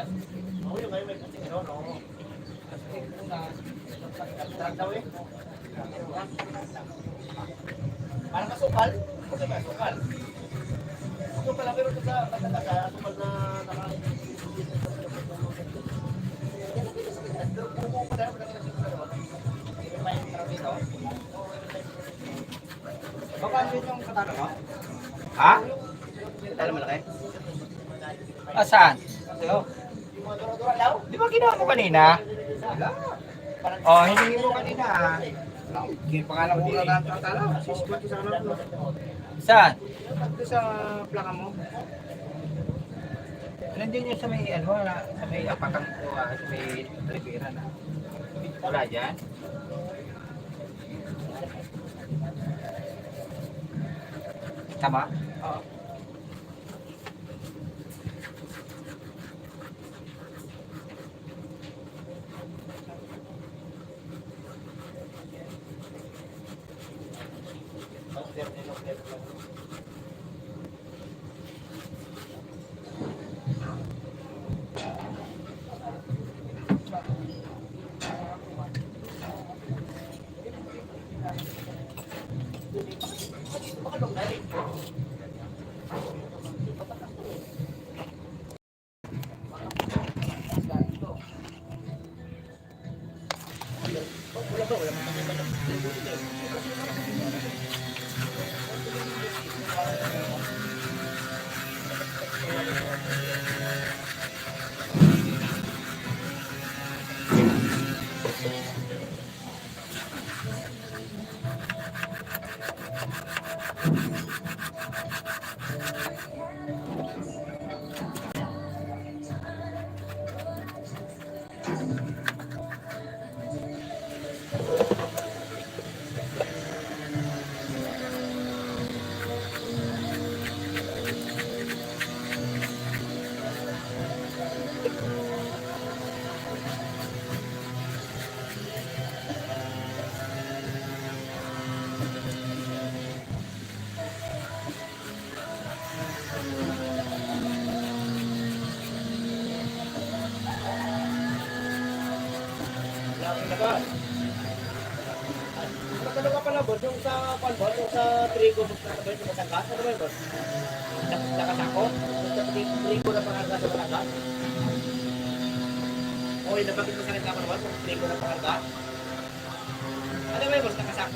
Oo, yung ngayon may kasi ano, no? Kasi una, nagtrag daw eh. Parang kasukal. Kasi ba, sukal. Sukal lang, pero ito sa matataga, sukal na nakain. Pero kung pa dahil, wala ka na siguro. May trag dito. Baka yun yung katalo mo? Ha? Katalo malaki? Asan? Sa'yo? Yung mga dura-dura daw. Di ba ginawa mo kanina? Wala. Oh, hiningi mo kanina. Hindi pa nga lang kung katalo. Sispot sa ano ko. Saan? Ito sa plaka mo. Nandiyan yung sa may, ano, sa may apatang ko, sa may Rivera na. Wala dyan? Tama? Oo. Magkano ka pala, boss? Yung sa palbot, yung sa trigo, magkakabay sa matanggas, ano ba yun, boss? Nakasako? Yung sa trigo na pangarga sa matanggas? O, yung nabagit mo sa rin naman, boss? Yung trigo na pangarga? Ano ba yun, boss? Nakasako?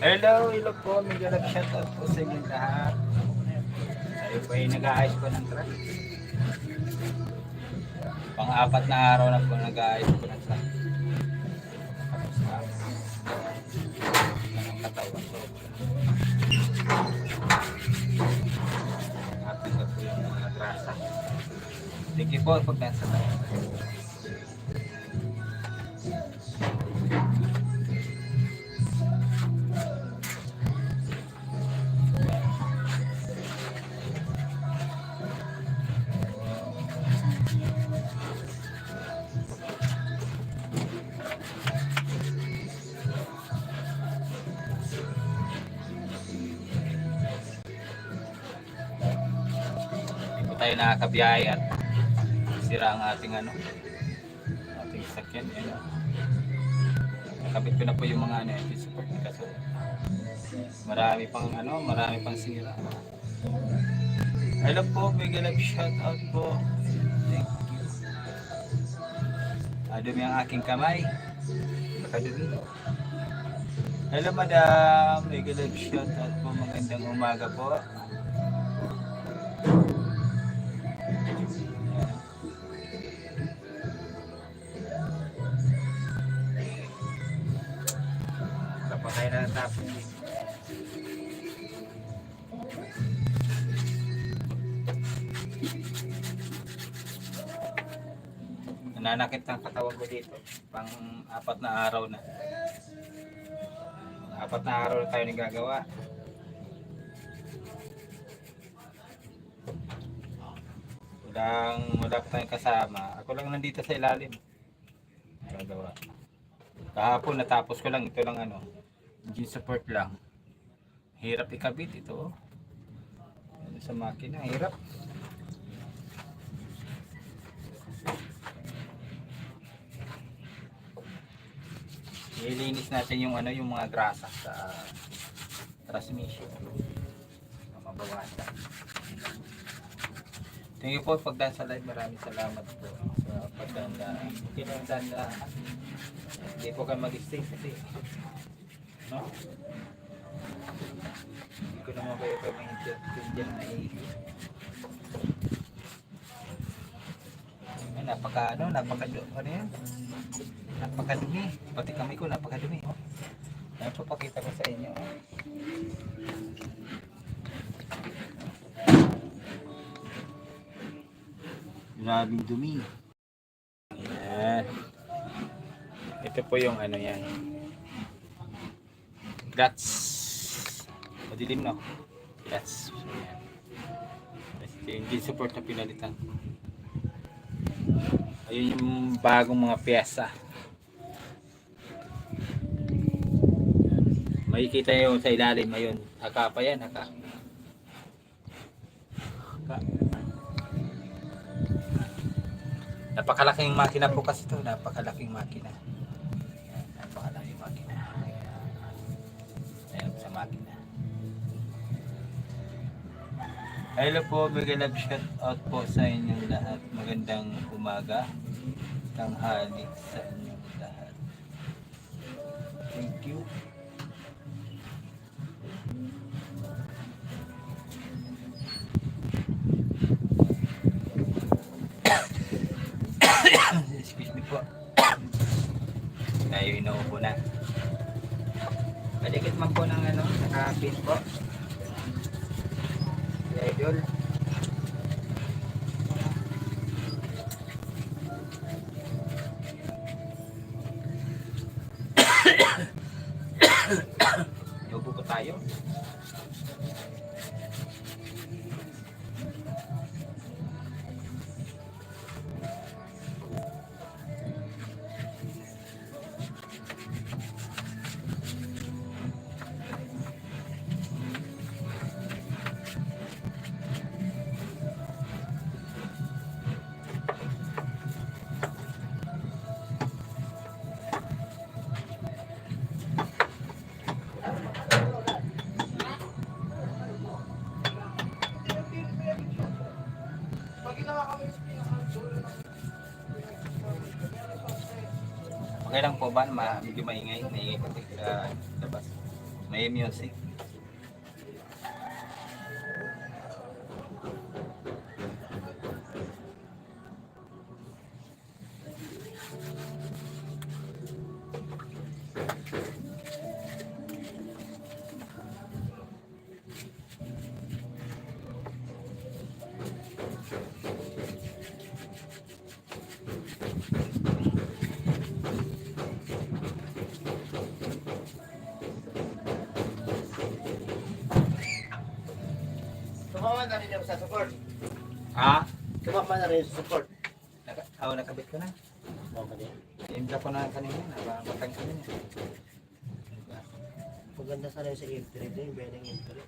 Hello po. Medyo nag-shoutout po sa inyo lahat. Tayo po ay nag-aayos po ng truck. Pang-apat na araw na po nag-aayos po ng truck. Tapos na. Ang katawan ko. Atin na po yung mga grasa. Thank you po pag nasa tayo. Tayo nakakabiyahe at sira ang ating ating sakyan. Nakabit ko na po yung mga yung support kasi marami pang sira. Hello po, mega love shout out po. Thank you. Dumi ang aking kamay. Nakadumi. Hello madam, mega love shout out po. Magandang umaga po. Patay na natapos eh. Nananakit ang katawan ko dito. Pang-4 na araw na. 4 na araw na tayo nagagawa. Wala pa tayong kasama. Ako lang nandito sa ilalim. Gagawa. Kahapon natapos ko lang. Ito lang engine support lang. Hirap ikabit ito. Sa makina, hirap. Ilinis natin yung yung mga grasa sa transmission. Mabawasan. Thank you po pagdaan sa live. Maraming salamat po sa pagdaan. Kinundan na hindi po kayo mag-stay kasi no? Hindi ko naman kayo maintindihan na napakadumi. Pati kami ko napakadumi. Ayan po, pakita ko sa inyo. Grabing dumi. Ayan. Ito po yung yan. Guts. Madilim no? Guts. Ayan. Ito yung engine support na pinalitan. Ayun yung bagong mga pyesa. Makikita nyo sa ilalim. Ayun. Haka pa yan. Haka. Napakalaking makina po kasi ito. Napakalaking makina. Napakalaking makina. Ayan sa makina. Hello po. Mega love shout out po sa inyong lahat. Magandang umaga. Tanghali sa inyong lahat. Thank you. Excuse me po. Tayo inuupo na. Paligid man po ng nakapin po. Idol. Inuupo po tayo. Okay lang po ba? Medyo maingay kasi sa labas. May music. Sumama na rin yung sa support. Ah? Sumama na rin sa support. Nakabit ko na. Sumama din. Imbla ko na kanina. Nabamatang ko na. Maganda sana yung sa entry din, yung benang entry.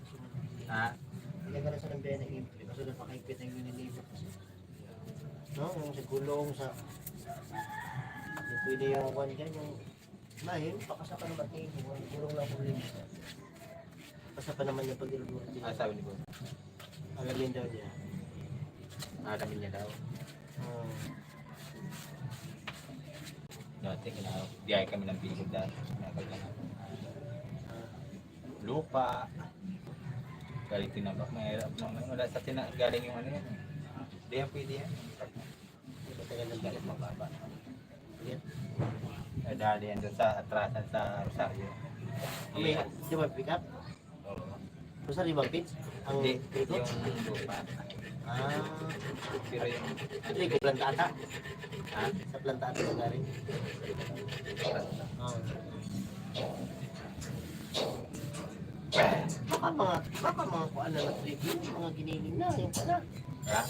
Ha? Maganda sana yung benang entry kasi napakahigpit na yung nililipat kasi. No, yung sa gulong sa... Yung pwede yung one dyan, yung... Mahil, pakasa pa naman tingin mo. Yung gulong lang problema. Pakasa pa naman yung pag-ilulunod din. Ah, sabi ni Bob. Alamin daw niya. Alamin niya daw. Dati, biyay kami ng bilig dati. Lupa. Galing tinabak. Mahirap. Wala sa galing yung ano yan. Hindi yan pwede yan. Matagal ng galit mababa. Yan. Dali yan doon sa atrasan sa Rosario. May, di ba pick up? Oo. Basta limang pits? Ang Hindi, triko? yung lupa. Ah, Pero yung... triko, plantata. Ha? Sa plantata na galing. Ah. Baka mga kuan na na triko, mga giniling na, yung pala. Ha?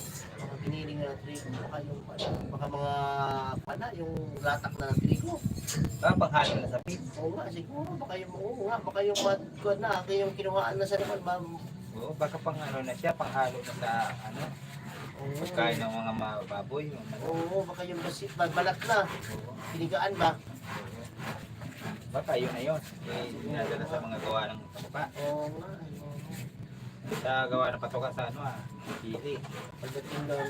Mga giniling na triko, baka yung pala. Baka mga pala, yung latak na triko. Panghalo na sa pit. Oo nga, siguro, baka yung, oo nga, baka yung kuan na, kaya yung kinuhaan na sa naman, ma'am. Oo, baka panghalo na siya. Panghalo na sa ano. Oo. Pagkain ng mga baboy. Yung, ano. Oo, baka yung balat na. Oo. Pinigaan ba? Baka yun na yun. Dinadala sa mga gawa ng patuka. Oo nga. Sa gawa ng patuka sa ano Pili. Pagdating doon,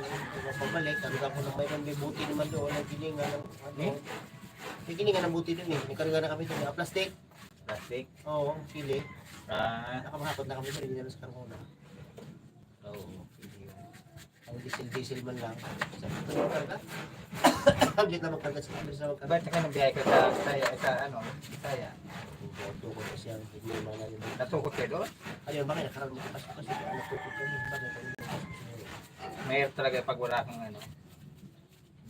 pabalik, ang ko na may buti naman doon, ang giningan ng ano. May giningan ng buti doon eh. Nagkarga na kami doon. Plastic. Plastic. Oo, pili. Ah. Nakamahakot na kami doon, hindi na sa karngona. Oo. Pili yun. Ang diesel man lang. Sa ito na magkarga. Tablet na magkarga sa tablet na magkarga. Ba't ka nang biyahe ka sa ano? Bisaya. Tukot kasi ang pigmima na rin. Natukot ka doon? Ayun, bakit nakarang kasi natukot kami. Bakit? Mayroon talaga pag wala kang ano.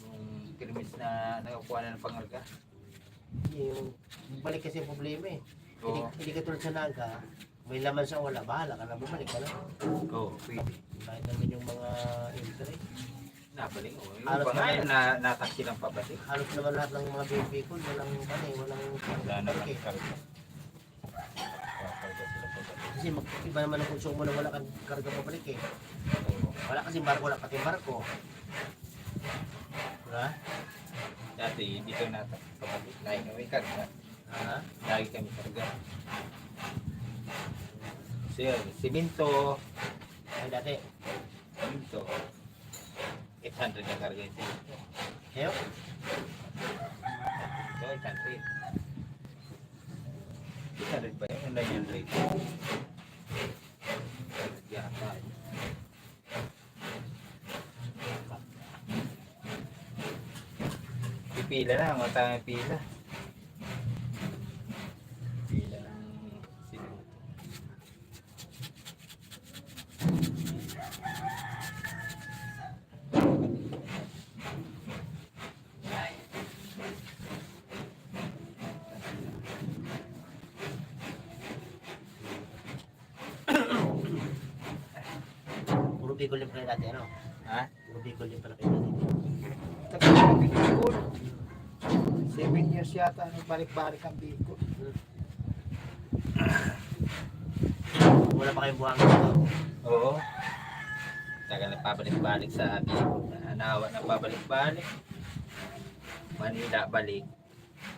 Yung kirmis na nakakuha na ng pangarga. Yung balik kasi ang problema eh. Oo. Hindi ka tulad sa naga, may laman sa wala, bahala ka na, bumalik ka na. Oo, pwede. Kahit naman yung mga entry. Nabaling o. Yung Halos iba nga naman. nataksi ng pabalik. Halos naman lahat ng mga baby ko, walang Wala na lang balik eh. karga. Kakarga sila pabalik. Kasi iba naman ang konsumo na wala kang karga pabalik eh. Oo. Wala kasi barko, wala pati barko. Diba? Dati dito nataksi pabalik. Lagi kami karga. Ha? Lagi kami karga. Siminto. Ay dati. Siminto. 800 na karga ito. Kaya? So, 800. 800 ba yun? Ano yung rate? Yata. Pipila na, matang pila. Pila ng siminto. Puro Bicol yung pala dati, ano? Ha? Puro Bicol yung pala kayo dati. Tagal na Bicol. 7 years yata nung balik-balik ang Bicol. Wala pa kayong buhangin dito. Oo. Tagal na pabalik-balik sa Bicol. Nawa na pabalik-balik. Manila balik.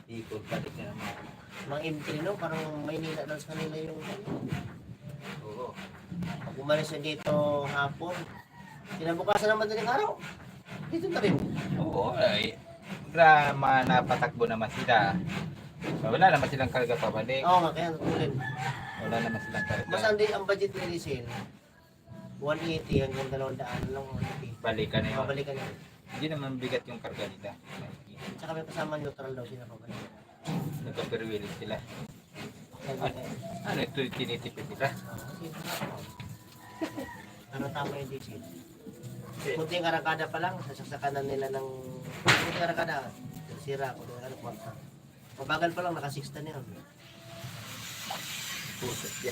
Bicol balik na naman. Mga entry, no? Parang Maynila lang sa kanila yung... Oo. Pag umalis na dito hapon, kinabukasan naman din araw. Dito na rin. Oo. Ay, napatakbo naman sila. So, wala naman silang karga pabalik. Oo nga, kaya tulin. Wala naman silang karga. Mas ang budget ni Rizal, 180 hanggang 200 lang. 180. Balikan na yun. Mabalikan yun. Hindi naman bigat yung karga nila. Tsaka may kasama neutral daw sila pabalik. Nagka-perwilig sila. Ano ito yung tinitipid nila? Ano tama yung diesel? Kunting karakada pa lang, sasaksakan nila ng kunting karakada, sira ko ano kwarta. Mabagal pa lang, naka-6 na yun.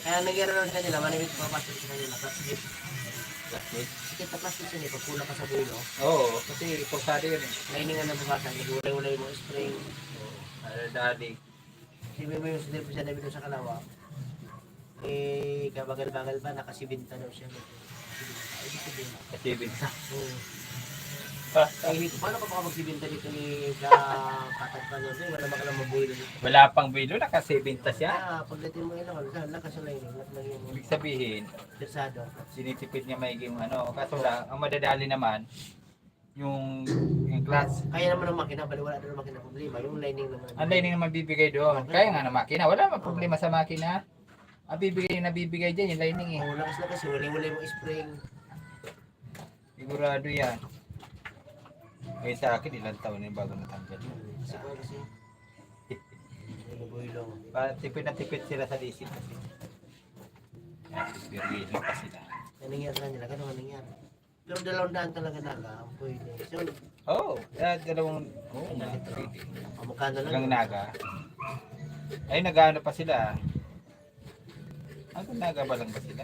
Kaya nangyari sa kanila, manimit papasok sa kanila, plastic. Plastic? Sikit na plastic yun eh, pag kulang ka sa bulo. Oo, kasi posado yun eh. Liningan na babasa, nag-ulay-ulay mo spring. Dali. Sabi mo yung sinilip siya na sa kalawa. Eh, kabagal-bagal pa, nakasibinta daw siya. Ibig sabihin. Kasi binsa. Oo. Eh, paano ka makapagsibinta dito ni Katagpan niya? Wala naman ka lang mabuhay dito. Wala pang bilo, nakasibinta siya. Kaya, pagdating mo ilang, lakas yung lining, lang yung Ibig sabihin, persado. sinitipid niya maiging ano. Kaso lang, ang madadali naman, yung class. Kaya naman ang makina, bali wala doon ang makina problema. Yung lining naman. Ang lining naman bibigay doon. Kaya nga na makina. Wala naman problema sa makina. Ang bibigay yung nabibigay dyan, yung lining eh. Oo, lakas wala mo spring. Sigurado yan. Kaya sa akin, ilang taon na yung bago natanggal. Kasi ko kasi. Nabuhay lang. Tipid na tipid sila sa lisip kasi. Birwilo pa sila. Yan nangyari sa nila, ganun ang nangyari. Pero 200 talaga naga, ang pwede. So, Oo, dalawang, oo nga, pwede. kamukha na lang. Hanggang naga. Ay, nag-ano pa sila. Hanggang naga ba lang ba sila?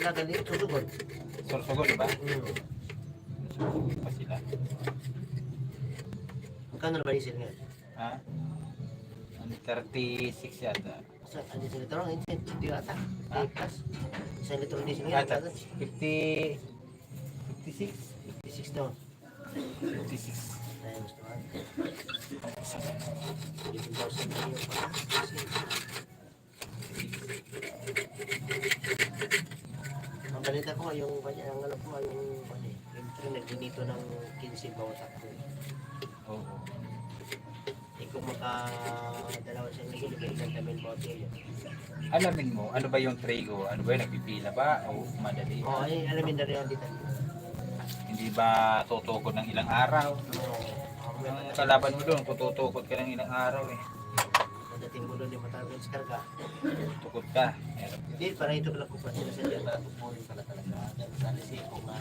Naga din, susugod. Sursugod ba? Sursugod pa sila. Magkano na ba diesel nga? Ha? Ano, 36 yata. Sa ano sa litro? Hindi ata. Ah. Plus. Isang litro diesel Ah, nga. 56. 56 daw. 56. Ay, gusto ka. 18,000 na yun pa. Ang balita ko yung ang alam ko yung yung train nagdinito ng 15 bawat sakto. Oo. Kung makadalawa siya ng ilagay ng tamil bote yun. Alamin mo, ano ba yung tray o ano ba yung nagpipila ba o madali? Oo, ay alamin na rin ang dito. Hindi ba tutukod ng ilang araw? Ang kalaban mo doon, kung tutukod ka ng ilang araw eh. Pagdating mo doon, di matawag sa karga. Tukod ka. Meron. Hindi, para ito pala kupas sila sa dyan. Para tupunin pala talaga. Sa lisiko nga.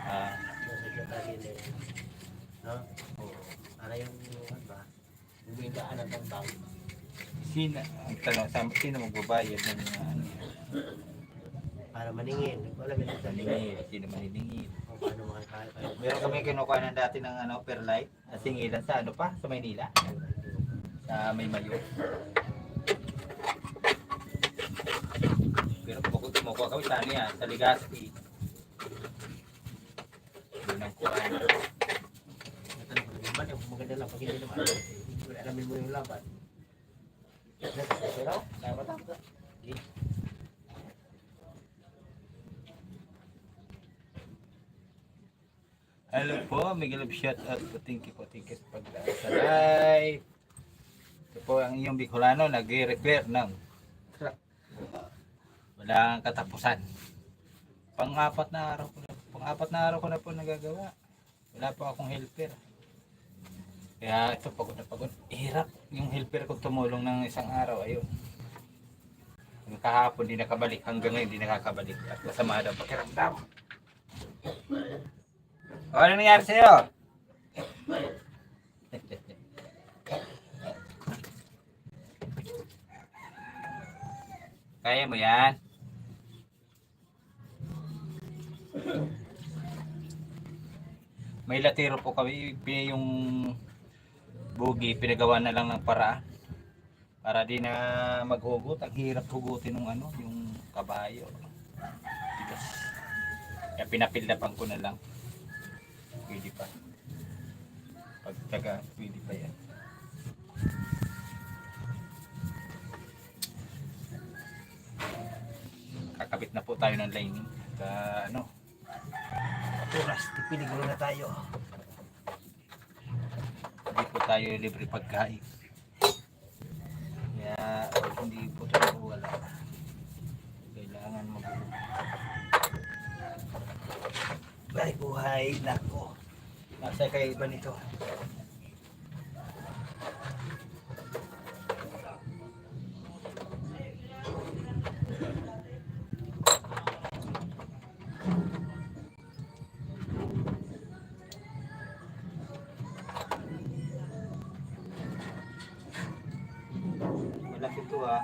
Ah, Sa dyan tayo nila. No? Oo. Para yung, ano ba? Yung daan ng tambang. ang tanong, sino magbabayad ng ano? Para maningin. Hindi ko alam yung dali. Maningil, sino maniningil? Kung paano makakaya pa. Meron kami kinukuha ng dati ng ano, perlite, singilan sa ano pa, sa Maynila, sa May Mayo. Pero kung kumukuha kami sa ano yan, sa Legazpi. Yun ang kuha. Natanong ko naman, yung maganda lang pag hindi naman. Alamin mo yung laban. Pero, dapat ako. Okay. Hello po, Miguel of shout out po. Thank you sa pagdaan sa live. Ito po ang iyong Bicolano nag-repair ng truck. Walang katapusan. Pang-apat na araw ko na po nagagawa. Wala pa akong helper. Kaya ito pagod na pagod. Hirap yung helper ko tumulong ng isang araw. Ayun. Yung kahapon di nakabalik. Hanggang ngayon di nakakabalik. At masama daw pakiramdam. O, ano nangyari sa'yo? Kaya mo yan? May latiro po kami. Yung bugi, pinagawa na lang ng paraan. Para di na maghugot. Ang hirap hugutin ng ano, yung kabayo. Kaya pinapildapan ko na lang. Pwede pa. Pagtaga, pwede pa yan. Kakabit na po tayo ng lining. Ano? Oras, tipilig na tayo. Hindi po tayo libre pagkain. Kaya, hindi po talaga wala. Kailangan ay buhay nako. Nasa kay iba nito. Malaki to ah.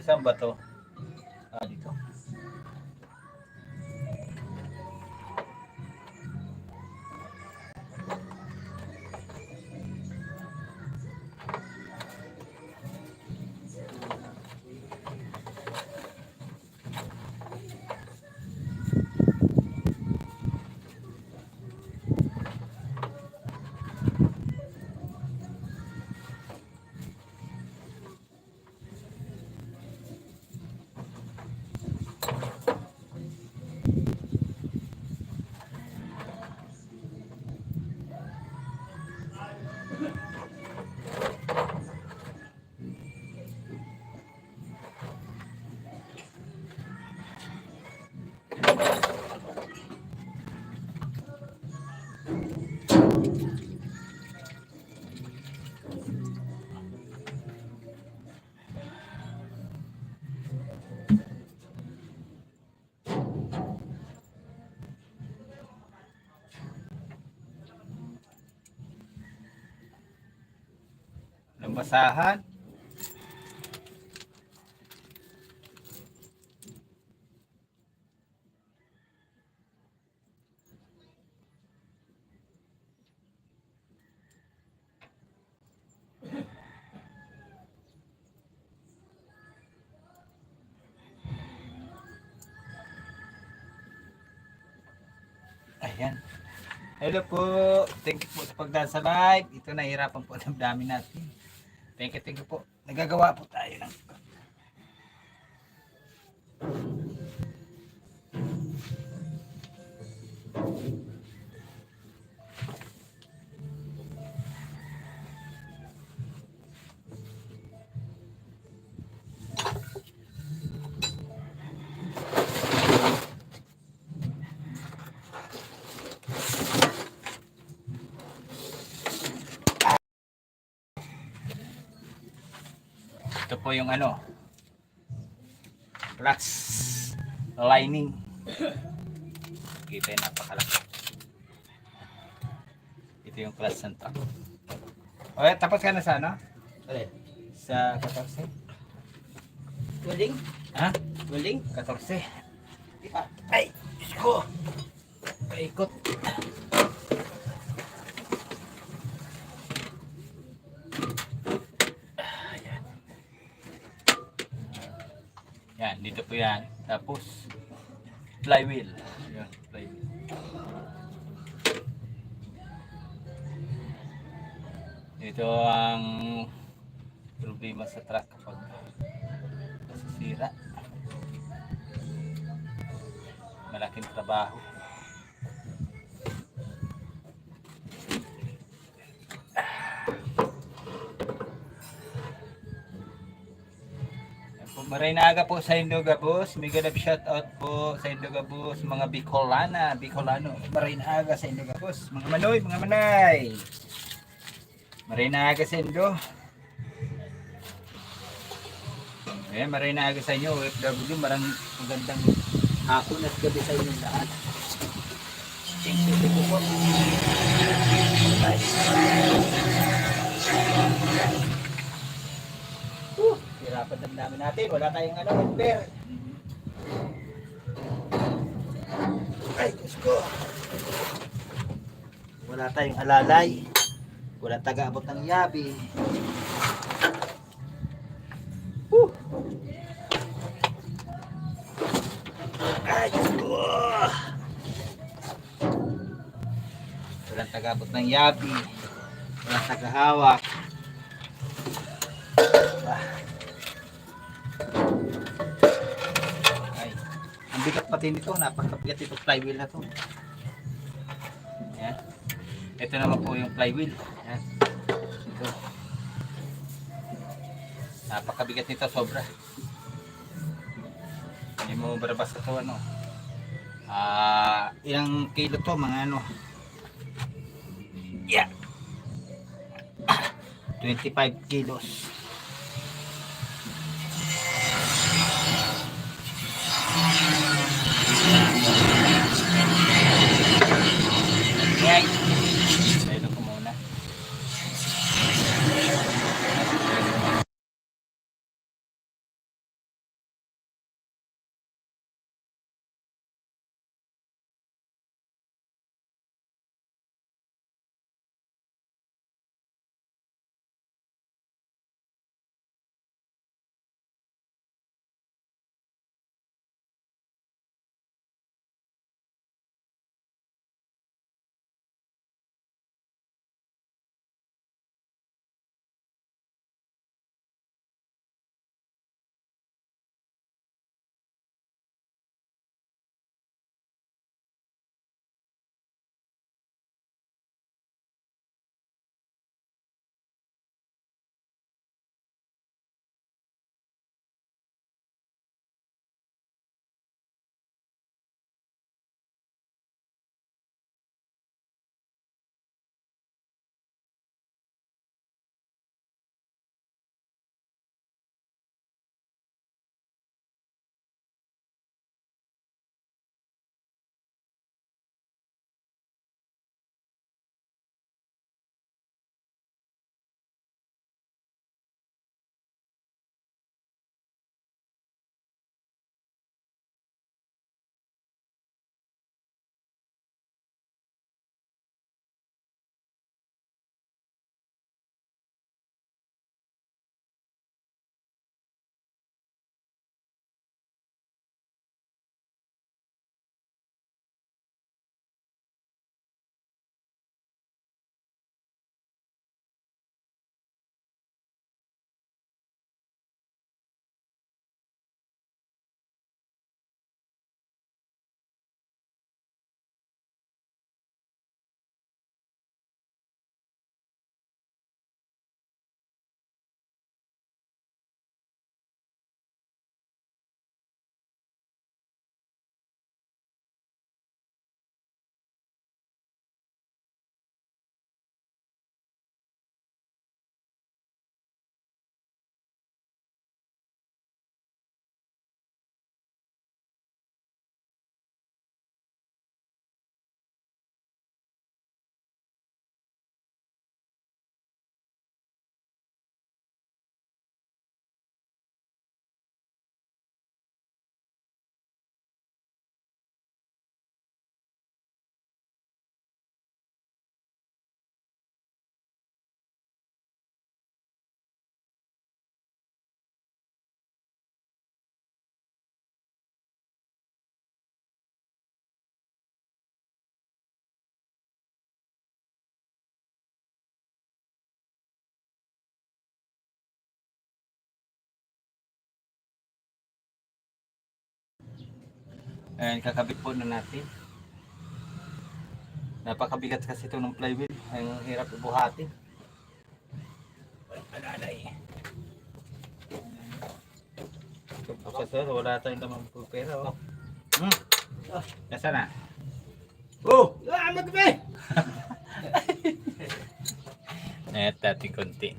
Saan ba to? Ah, dito. Basahan. Ayan. Hello po. Thank you po sa pagdaan sa live. Ito nahihirapan po ang dami natin. Thank you po. Nagagawa po tayo ng ito po yung ano glass lining. Kita yung napakalaki. Ito yung glass ng truck. Okay, tapos ka na sa ano? Alin? Sa 14? Welding? Ha? Welding? 14. Ah, Ay! Diyos ko! Paikot. Yan, dito po yan. Tapos, flywheel. Yan, flywheel. Ito ang problema sa truck kapag nasisira. Malaking trabaho. Maray na aga po sa Indogabos. Mega love shout out po sa Indogabos, mga Bicolano. Maray na aga sa Indogabos. Mga manay. Maray na aga sa Indo. Eh, maray na aga sa inyo. OFW, marang magandang hapon at gabi sa inyong lahat. Thank you po. Hirapan ng namin natin. Wala tayong ano, helper. Ay, Diyos ko. Wala tayong alalay. Wala taga-abot ng yabi. Ay, Diyos ko. Walang taga-abot ng yabi. Walang tagahawak. Ah. Ay, ang bigat pati nito, napakabigat itong flywheel na to. Ayan. Ito naman po yung flywheel. Ayan. Ito. Napakabigat nito, sobra. Hindi mo barabas ito, ano. Ilang kilo to, mga ano. Yeah. 25 kilos. Ayan. Dahil ko muna. Ayan, kakabit po na natin. Napakabigat kasi ito ng flywheel. Ang hirap ibuhatin. Walang alalay. Kasi wala tayong tamang pera. Oh. Nasaan na? Oh! Magbe! Ayan, dating konti.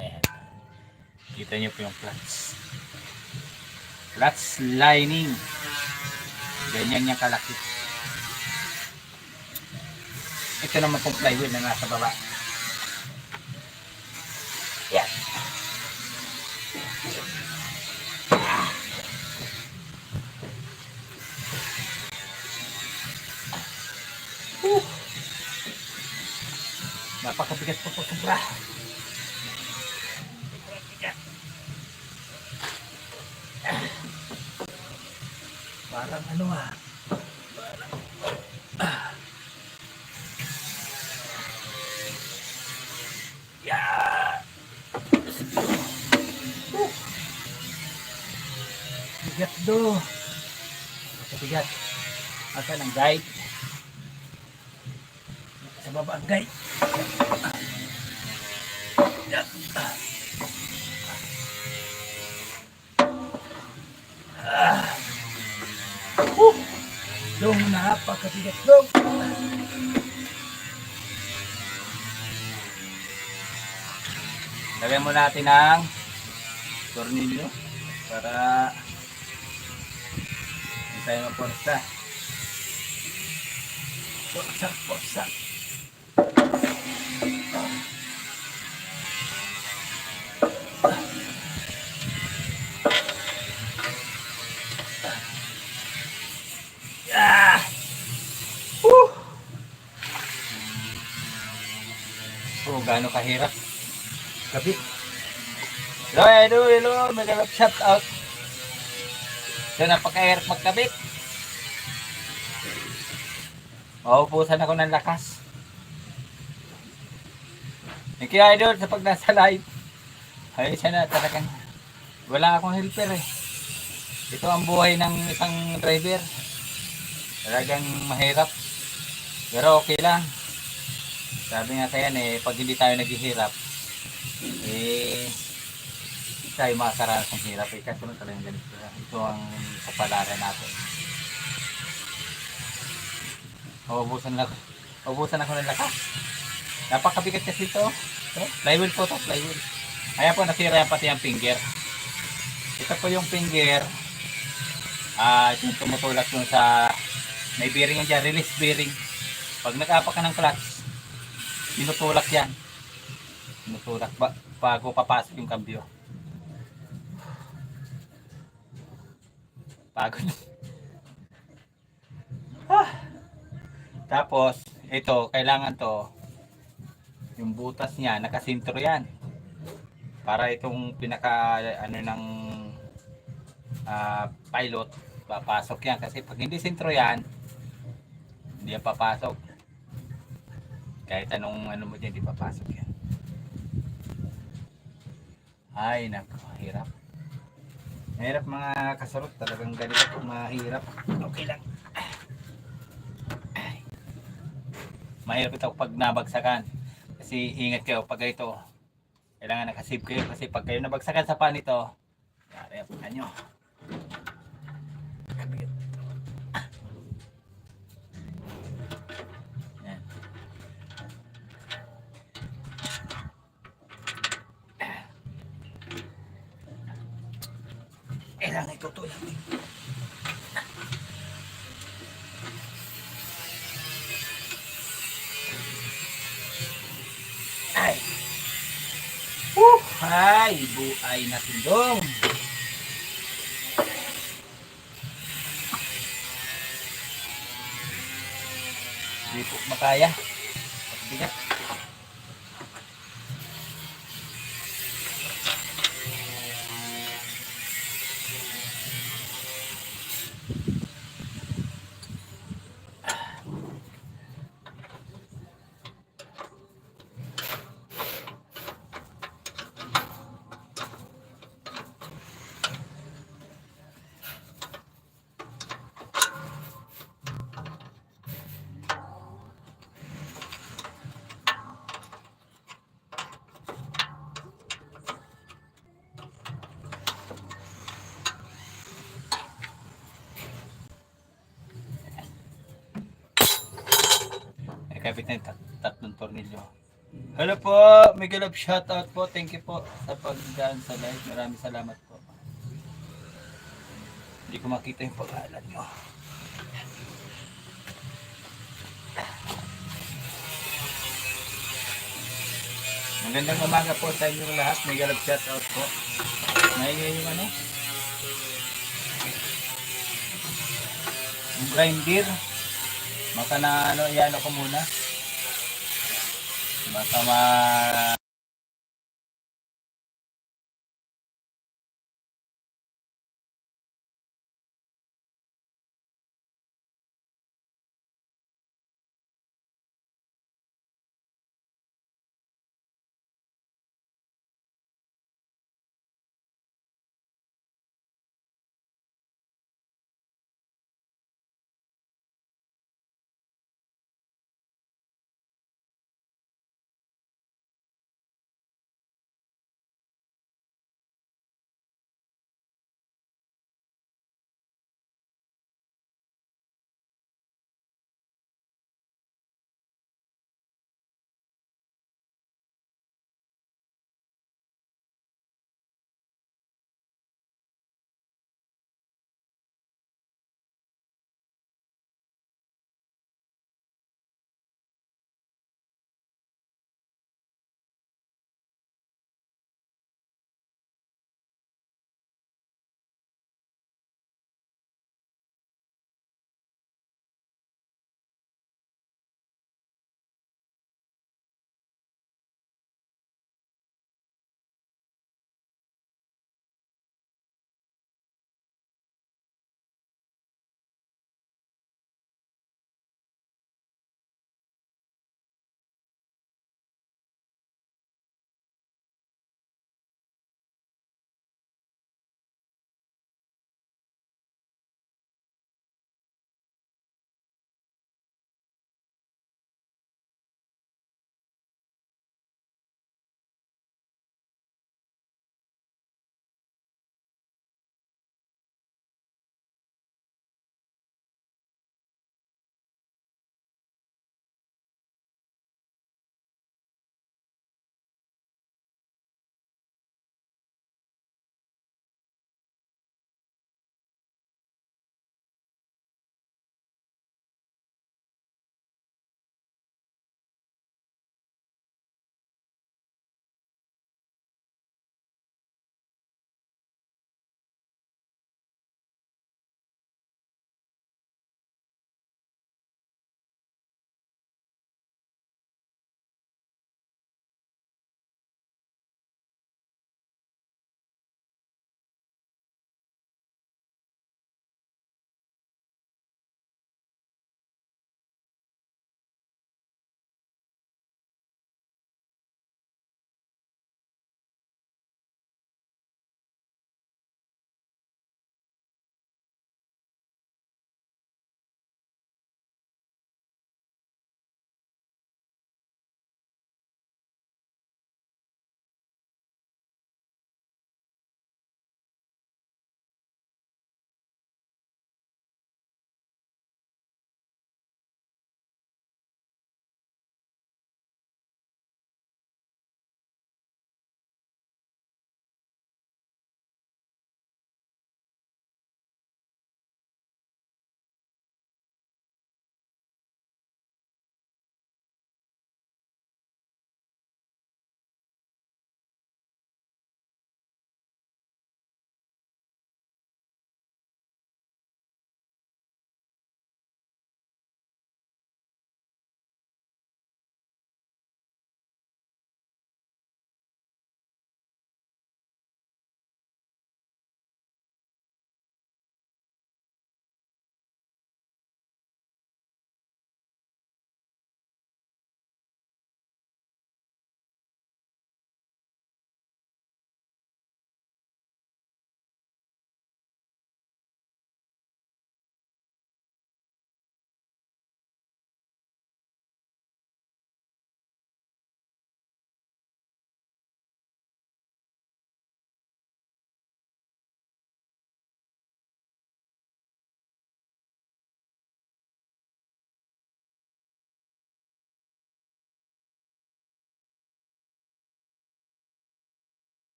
Ayan. Kita nyo po yung clutch. Clutch lining. Ganyan yung kalaki. Ito naman pong flywheel na nasa baba. Yan. Napakabigat po po sobra. Parang ano Do. Kapigat. Asan ang guide? Sa baba ang guide. Yan. Dong, napakabigat dong. Lagyan mo natin ng tornilyo para hindi tayo maporsa. Porsa. Ah! Oh, gaano kahirap. Kabit. Hello, may shout out. So, napakahirap magkabit. Mauubusan ako ng lakas. Thank you, idol, sa pag nasa live. Ay, siya na talagang wala akong helper eh. Ito ang buhay ng isang driver. Talagang mahirap. Pero okay lang. Sabi nga kaya eh, pag hindi tayo naghihirap, eh, tayo makakaranas ng hirap eh. Kasunod talagang ganito. Ito ang kapalaran natin. Ubusan ako ng lakas. Napakabigat kasi ito. Flywheel po ito, flywheel. Ayan po, nasira yan pati ang finger. Ito po yung finger. Ito yung tumutulak yung sa may bearing yan dyan, release bearing. Pag nag-apak ka ng clutch, tinutulak yan. Tinutulak bago papasok yung kambyo. Pagod. Tapos, ito, kailangan to, yung butas niya, nakasintro yan. Para itong pinaka, ng pilot, papasok yan. Kasi pag hindi sintro yan, hindi yan papasok. Kahit anong mo dyan, hindi papasok yan. Ay, naku, hirap. Mahirap mga kasurot, talagang ganito po, mahirap. Okay lang. Mahirap ito pag nabagsakan. Kasi ingat kayo pag ito. Kailangan nakasave kayo kasi pag kayo nabagsakan sa pan ito, yari, apakan nyo. Yan. Kailangan itutulak. Ay, buhay na tindong. Hindi po makaya. Pagbigat. Kapit na yung tatlong tornilyo. Hello po, Miguel of shoutout po. Thank you po sa pagdaan sa live. Maraming salamat po. Hindi ko makita yung pangalan nyo. Magandang umaga po sa inyong lahat. Miguel of shoutout po. Maingay yung yung grinder. Maka na yan ako muna. Baka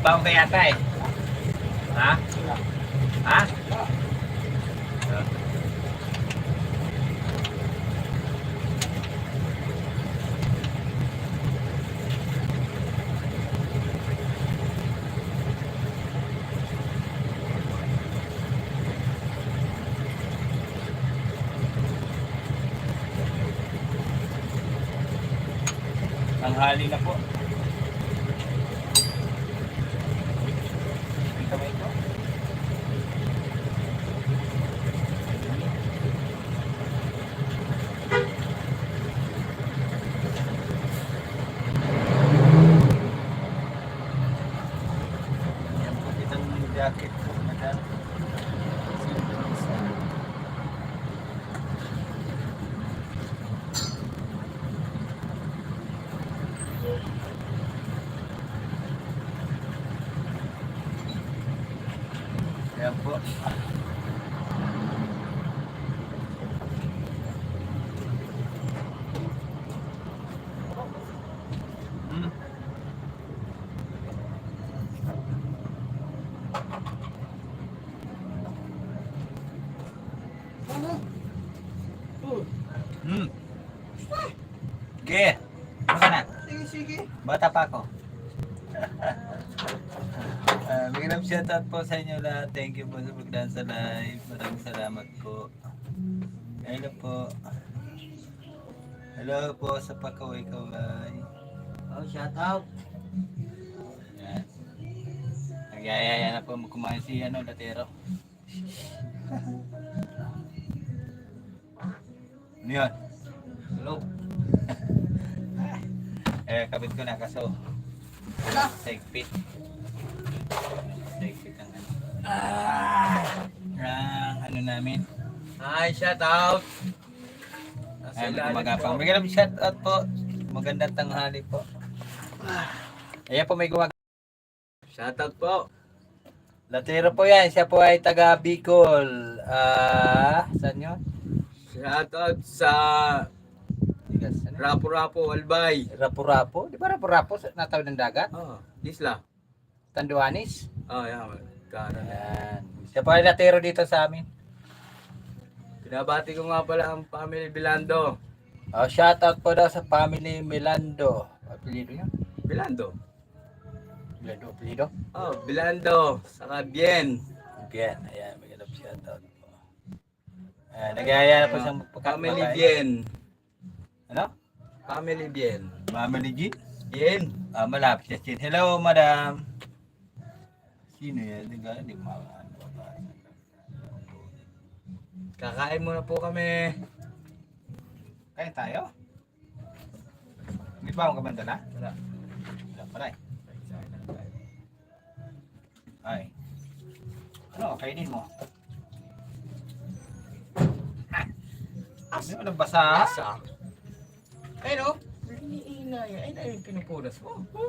Bago ka yata eh. Ha? Ha? Tanghali na po. Yung kamay ko. Yan po kitang jacket po, madam. Ayan po. Hmm. Hmm. Sige. Ano ka na? Sige, sige. Bata pa ako. Bigyan ng shoutout po sa inyo lahat. Thank you po sa pagdaan sa live. Maraming salamat po. Hello po. Hello po sa pakaway-kaway. Oh, shout out. Yan. Nagyayaya na po kumain si Latero. Ano yun? Hello. Kabit ko na kaso. Segpit. Segpit ang ano. Ang ano namin. Hi, shout out. Ay, gumagapang. Bigyan ng shout out po. Magandang tanghali po. Ayan po may gumagapang. Shout out po. Latero po yan. Siya po ay taga Bicol. Saan yun? Shout out sa Tigas. Ano? Rapo-Rapo, Albay. Rapo-rapo. Di ba rapo-rapo sa natawid ng dagat? Oh, Isla. Tanduanis? Oh, yan. Kanan. Ayan. Siya po ay latero dito sa amin. Pinabati ko nga pala ang family Bilando. Shoutout po daw sa family Milando. Apelido niya? Bilando? Milando, apelido? Oh, Bilando. Saka Bien. Bien. Ayan, may ganap shoutout po. Ayan, nag-aaya na po siyang Family Bien. Ano? Family Bien. Family G? Bien. Malapit siya, Chin. Hello, madam. Sino yan? Hindi ko makakano. Kakain muna po kami. Kain tayo? Hindi ba akong kabandala? Wala. Wala pala eh. Ay. Ano, kainin mo? Hindi mo nang basa? Asa? Ay no? Iniingay. Ay na yung pinupunas mo. Hindi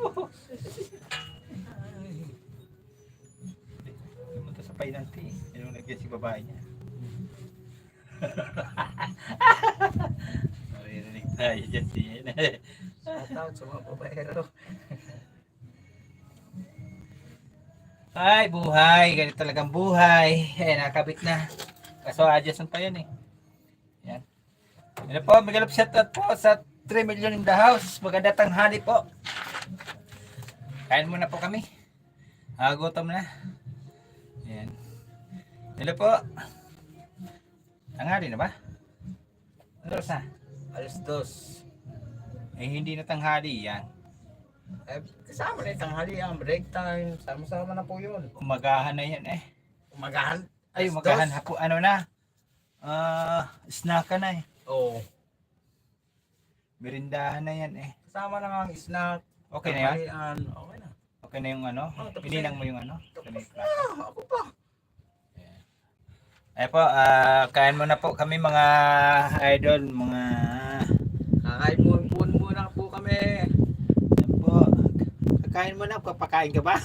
mo ito sa painanti eh. Yung nagyan si babae niya. Marinig tayo dyan siya. Shout out sa mga babaero. Ay, buhay. Ganito talagang buhay. Nakabit na. Kaso adjustment pa yun eh. Yan. Yan po, magalap shoutout po sa 3 million in the house. Maganda tanghali po. Kain muna po kami. Gutom na. Yan. Hello po. Tanghali na ba? Ano oras na? Alas 2. Hindi na tanghali yan. Kasama na yung tanghalian, break time. Sama-sama na po yun. Umagahan na yan eh. Umagahan. Ay, umagahan hapo. Ano na? Snack ka na eh. Oo. Merindahan na yan eh. Kasama na nga ang snack. Okay na yan? Tanghalian. Okay na. Okay na yung ano? Tapos Pininang na mo yung ano? Ako pa. Ay po, kain muna po kami mga idol, mga Kakain muna po kami. yan po. Kakain mo na, papakain ka ba?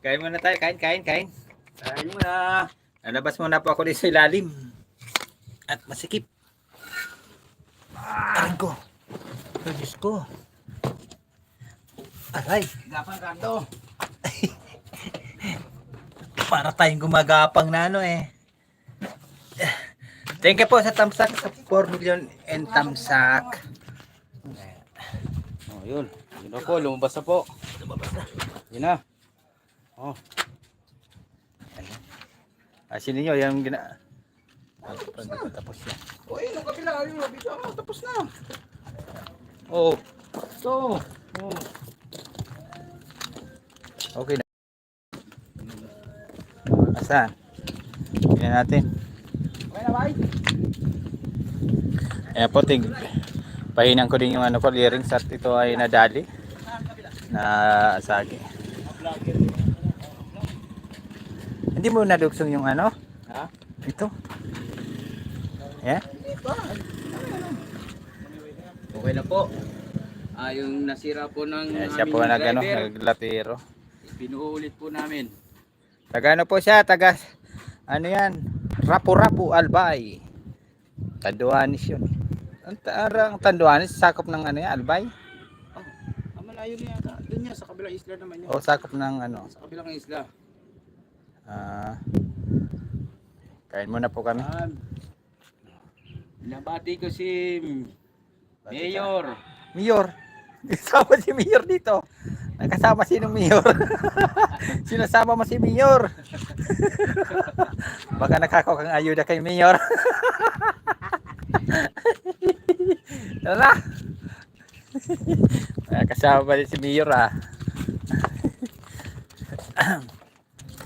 kain muna tayo, kain. Kain muna. Lalabas muna po ako dito sa ilalim. At masikip. Aray ko. Oh, Diyos ko. Aray, Gapang kanto. para tayong gumagapang na ano eh. Thank you po sa tamsak sa 4 million and tamsak. Oh, yun. Yun na po, lumabas na po. Yun na. Oh. Asin niyo yung tapos yan. Oh, yun, ang kabila. Yun, tapos na. Oh, So, oh. okay na. Asan? Tingnan natin. Okay na, bye. Ayan po, pahinang ko din yung ano ko, earrings at ito ay nadali na sagi. Hindi mo nadugsong yung ano? Ha? Ito. Yeah? Okay na po. Yung nasira po ng Ayan, siya po naglatero. Pinuulit po namin. Taga ano po siya? Taga ano yan? Rapu-Rapu Albay. Tanduanis yun. Ang Tanduanis sakop ng ano yan, Albay? Malayo na yata. Doon niya, sa kabilang isla naman yun. O sakop ng ano? Sa kabilang isla. Kain muna po kami. Nabati ko si Mayor. Mayor. Kasama si Mayor dito. Nakasama sinong Mayor? Sinasama mo si Mayor. Baka nakakaw kang ayuda kay Mayor. Tara. Kasama din si Mayor ah.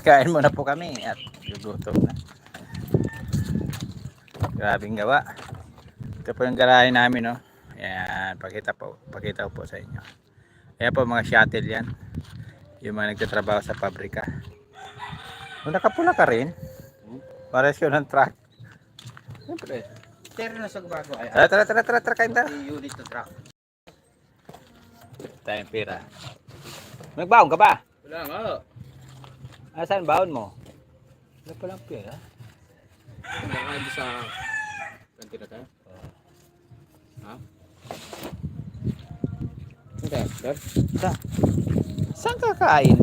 Kain muna po kami at gugutom na. Grabing gawa. Ito po yung garahe namin, no. Ayan, pakita ko po sa inyo. Ayan po mga shuttle yan. Yung mga nagtatrabaho sa pabrika. Kung nakapula ka rin, pares ko ng truck. Siyempre. Tara na sa bago. Tara, kain tayo. Unit to truck. Tayong pira. Nagbaon ka ba? Wala nga. Asan baon mo? Wala palang pira. Nakakain sa kantina tayo. Ha? Saan ka kain?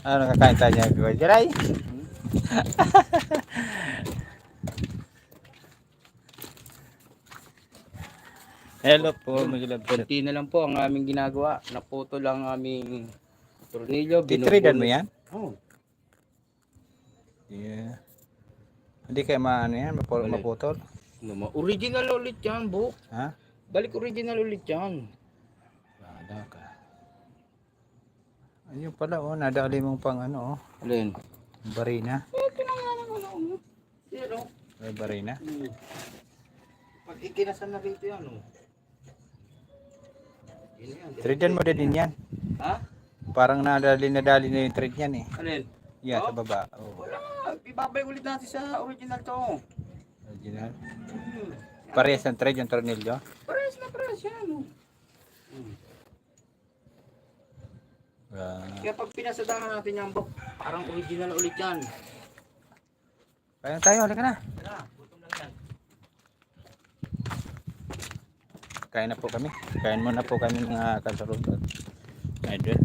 Ano kakain tayo niya? Jaray? Hello po, magilab po. Kunti na lang po ang aming ginagawa. Naputo lang ang aming tornilyo. Titridan mo yan? Oo. Yeah. Hindi kayo maano yan, maputol? Original ulit yan, Buk. Ha? Balik original ulit yan. Wala ka. Ayun pala oh, nadali mong pang ano oh. Alin? Barina. Ito na nga lang ano. Yan o. May barina. Pag ikinasan na rito yan o. Threadan mo din yan. Ha? Parang nadali na yung thread yan eh. Alin? Yan, sa Oh? baba. Oh. Wala. Ibabay ulit natin sa original to. Original. Parehas ng thread yung tornilyo. Pares na pares yan o. Kaya pag pinasadahan natin yung Buk, parang original ulit yan. Kaya tayo, halika na. Wala. Gutom lang yan. Kain na po kami. Kain muna po kami ng kasurot. Idol.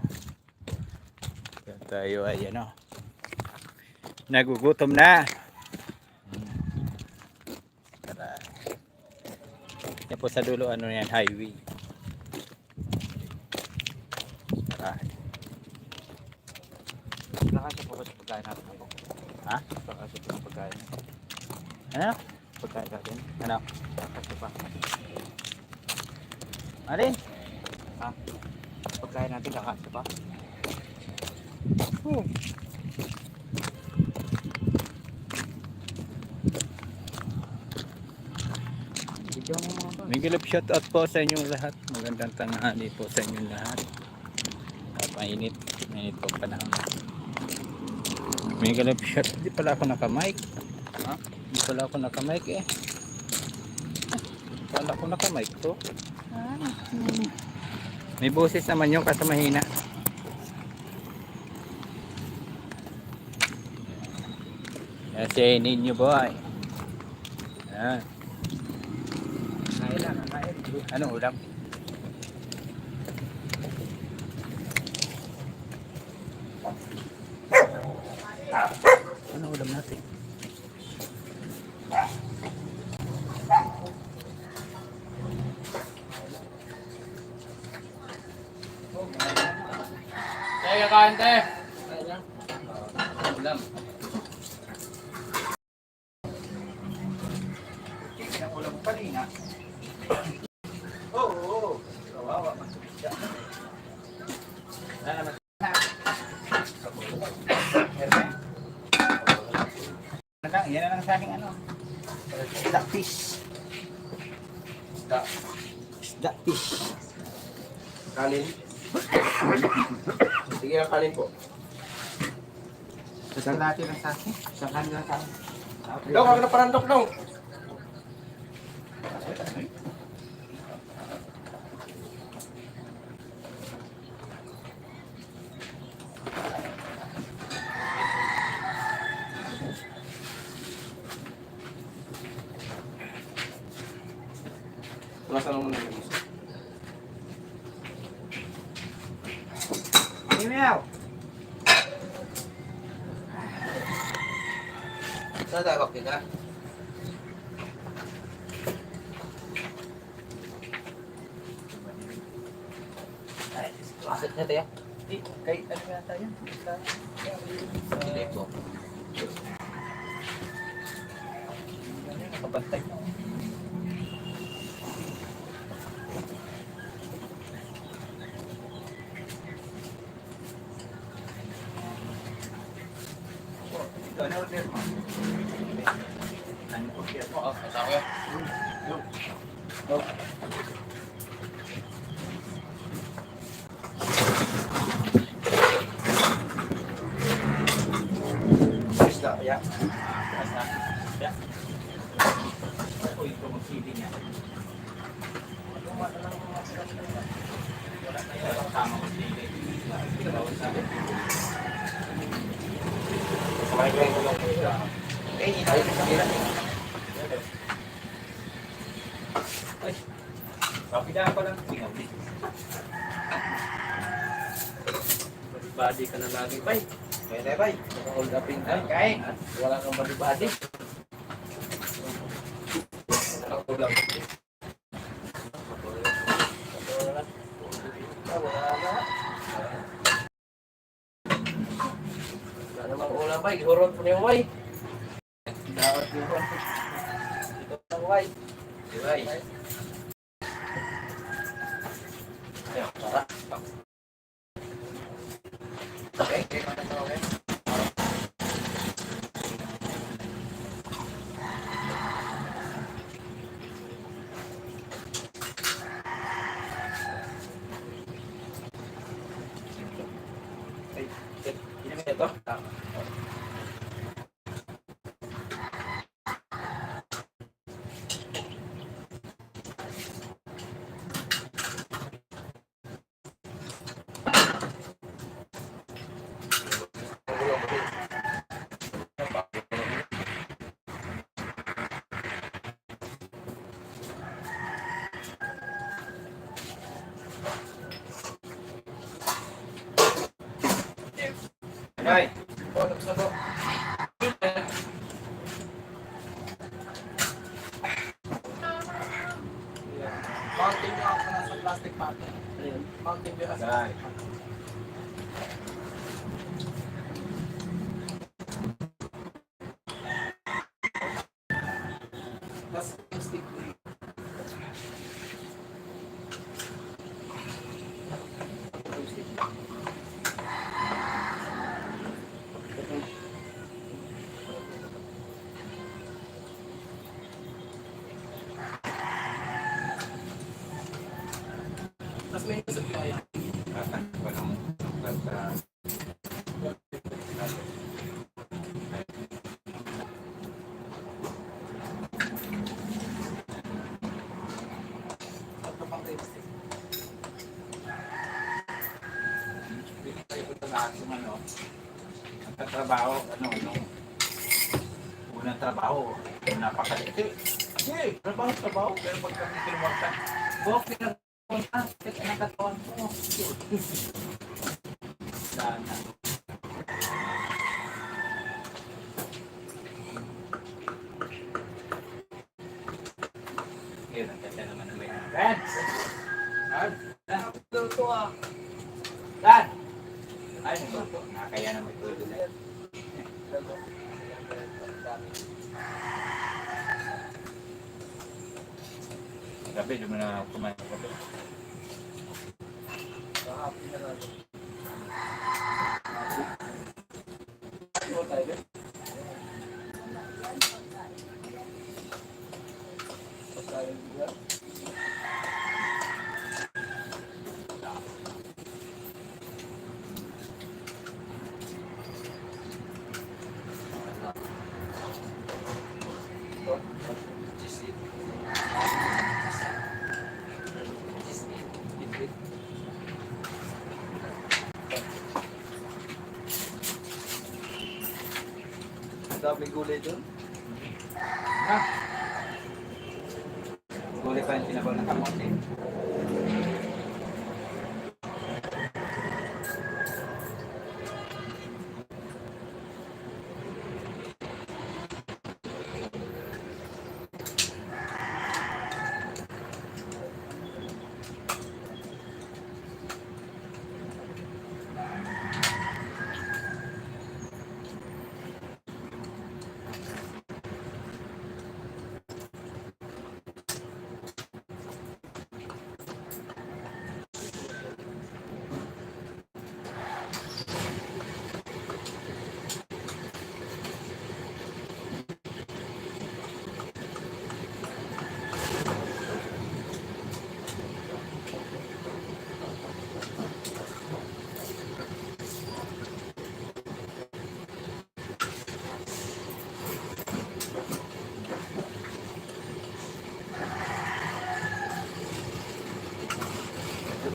Kaya tayo ay ano. Nagugutom na. Tara. Yan po sa dulo ano yan, highway. Tara. Nakasya po ba sa pagkain natin? Ha? Nakasya po sa pagkain. Ano? Pagkain natin. Ano? Nakasya pa. Alin? Ha? Pagkain natin nakasya pa. Bigyan mo mga ba? Miguel, shout out po sa inyong lahat. Magandang tanghali po sa inyong lahat. At mainit. Mainit po panahon. Miguel, shout. Hindi pala ako naka-mic. Ha? Hindi pala ako naka-mic eh. Pala ako naka-mic to. May boses naman yung kasi mahina. Kasi ninyo boy. Yan. Kailan? Anong ulam? Anong ulam natin? Kaya kante. Ulam. Ulam mo kanina. Oo. Kawawa, masubisya. Wala naman. Yan na lang sa aking ano. Isda fish. Isda fish. Kanin. Sige ang kanin po. Basta natin ang sa akin. Sa kanila sa akin. Dok, ako na parandok dong. Nasaan mo na yung isa? Email! Saan tayo bakit ka? Asit niya tayo? Kay ano yata yun? Hindi po. Nakabantay na. Ito, ano order mo? Ano order mo? Kasama ko. Isda, ya. Basta. Ya. Ako ito magsili niya. Wala na yung tama magsili. Bawal sa akin. Kumain ko yung ulam. Eh, ay, papidaan ko lang. Body ka na lagi, bay. Kaya na, bay. Hold upin ka. Kain. Wala kang body. Ulam. Wala namang ulam, bay. Hurot mo na yung bay. Dapat yung bay. Ito lang, bay. Si bay. Ayan, sarap. Okay, okay. Ito. Ay, Oh, tapos na po. Mountain Dew ako na sa plastic packet. Mountain Dew as ay. Tapos yung stick. Tapos may isa kaya. Walang basta. Ito pang lipstick. Bili tayo ito lahat yung ano. Nagtatrabaho, ano, nung unang trabaho, napakaliit. Hey, trabaho. Pero pag kami kinumarta, okay na punta. Kasi ang katawan mo. Sana. Yun, ang ganda naman ng may Dan! Dan! Luto ah. Dan! Ay, nagluto. Nakakaya na magluto na. Gabi, di mo na kumain ng gabi. Dami gulay doon. Gulay pa yung sinabaw ng kamote.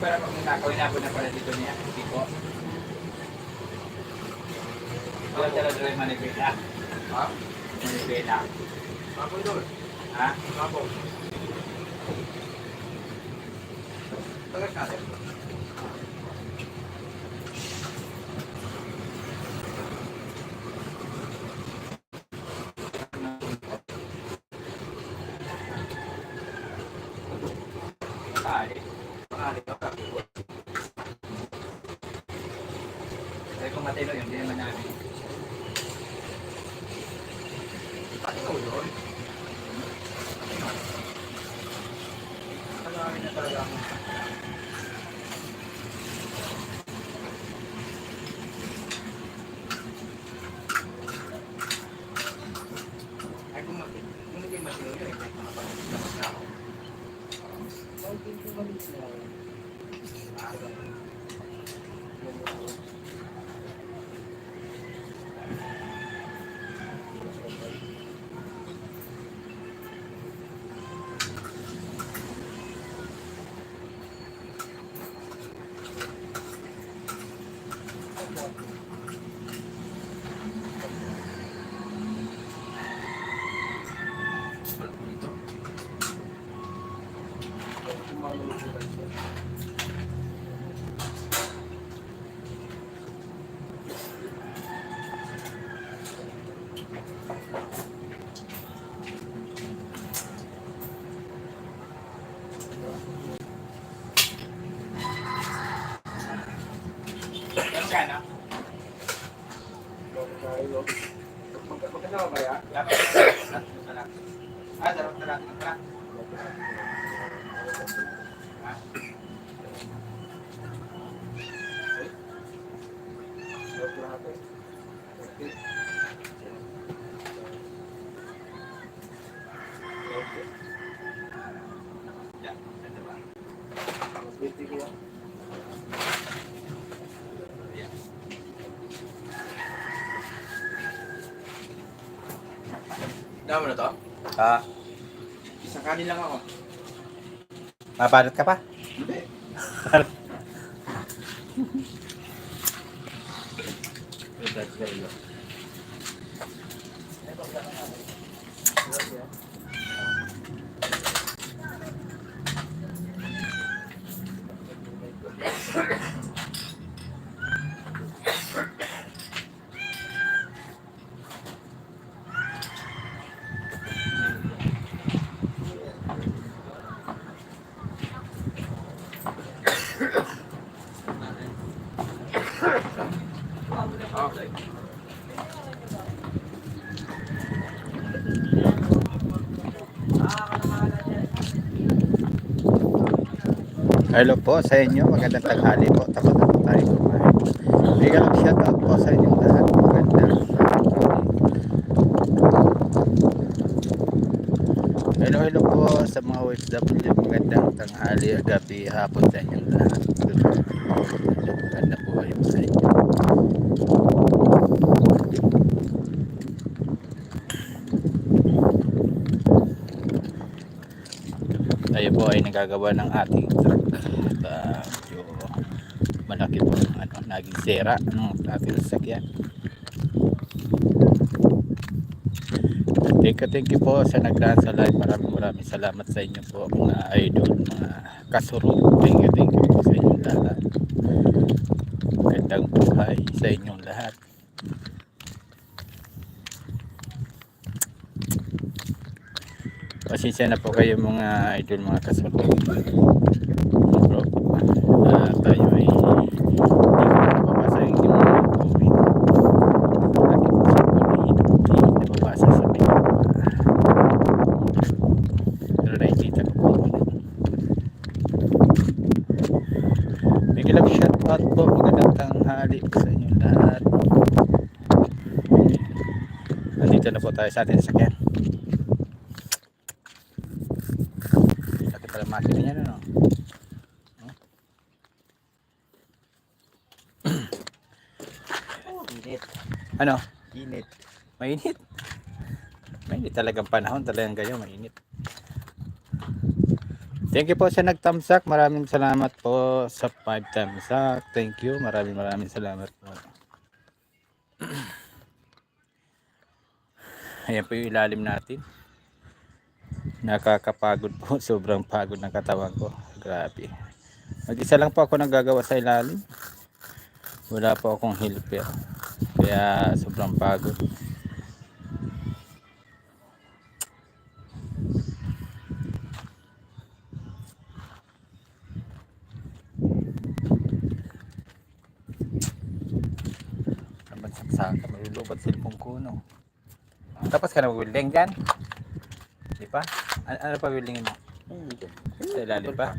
Pero pag nakawin na po na pala dito niya, dito. Wala talaga rin manipila. Ha? Manipila. Ako doon. Ha? Ako. Talag natin. Ay. Pangalit ka pa. Sabi kong matino yun, hindi naman namin. Ano yun? Ano na talaga ako? Ay, kung hindi matino yun, ay makapagpapas na ako. Ganun ka na? Magkasama ba yan? Dapat talak. Dalawang talak. Ang talak. Ha? Yan. Ganda ba? Yan. Dama na to? Isang kanin lang ako. Mabalot ka pa? Hindi. That's very good. Hello po sa inyo, magandang tanghali po. Tapos na po tayo kumain. Bigyan lang shout out po sa inyong lahat. Magandang hello po sa mga OFW. Magandang tanghali, gabi, hapon sa inyong lahat. Maganda po kayo sa inyo. Tayo po ay nagagawa ng ating truck. Medyo malaki po naging sira ng ating sasakyan. Thank you po sa nagdaan sa live. Maraming salamat sa inyo po mga idol, mga kasurog. Thank you po sa inyong lahat. Magandang buhay sa inyong lahat. Pasensya na po kayo mga idol, mga kasurog. Bro, tayo ay hindi ko mapapasa yung mga comment. Lagi po sa hindi nababasa sa video. Pero nakikita ko po muna. May kilang shout out po. Magandang tanghali po sa inyong lahat. Nandito na po tayo sa ating sakyan. Laki pala makina niya, no? Init. Ano? Init. Mainit. Mainit talagang panahon. Talagang kayo mainit. Thank you po sa nag-thumbs up. Maraming salamat po sa 5 thumbs up. Thank you. Maraming salamat po. Ayan po yung ilalim natin. Nakakapagod po. Sobrang pagod ng katawan ko. Grabe. Mag-isa lang po ako naggagawa sa ilalim. Wala po akong helper. Kaya sobrang pagod. Nabansaksakan. Malulubat cellphone ko, no? Tapos ka na mag-wielding dyan? Di pa? Ano pa wieldingin mo? Sa ilalim pa?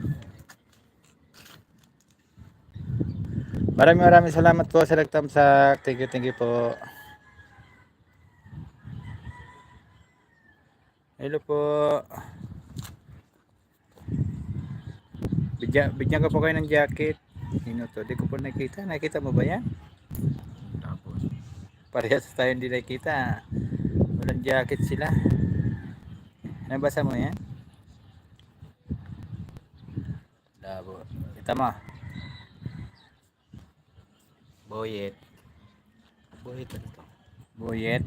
Maraming salamat po sa nagtamsak. Thank you po. Hello po. Bigyan ko po kayo ng jacket. Sino to? Di ko po nakita. Nakita mo ba yan? Parehas tayo hindi nakita. Walang jacket sila. Nabasa mo yan? Labo. Kita mo. Boyet. Boyet ano to? Boyet.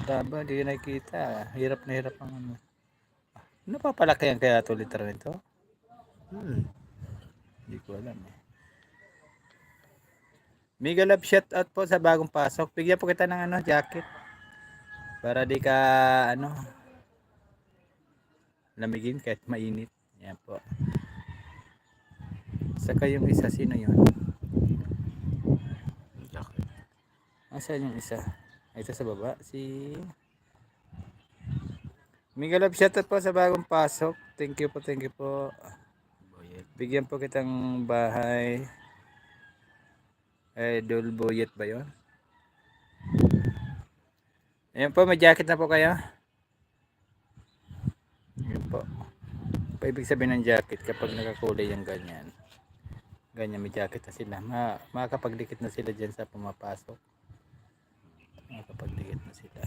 Taba, hindi nakikita. Hirap na hirap ang ano. Napapalaki yan kaya ito literal nito? Hindi ko alam eh. Mega love shout out po sa bagong pasok. Bigyan po kita ng ano, jacket. Para di ka ano lamigin kahit mainit. Yan po. Saka yung isa, sino yun? Asan yung isa? Ito sa baba. Si Mega love shout out po sa bagong pasok. Thank you po. Bigyan po kitang bahay. Idol Boyet ba yun? Ayan po, may jacket na po kayo. Ayan po. Ibig sabihin ng jacket kapag nakakulay yung ganyan. Ganyan may jacket na sila. Makakapagdikit na sila dyan sa pumapasok. Makakapagdikit na sila.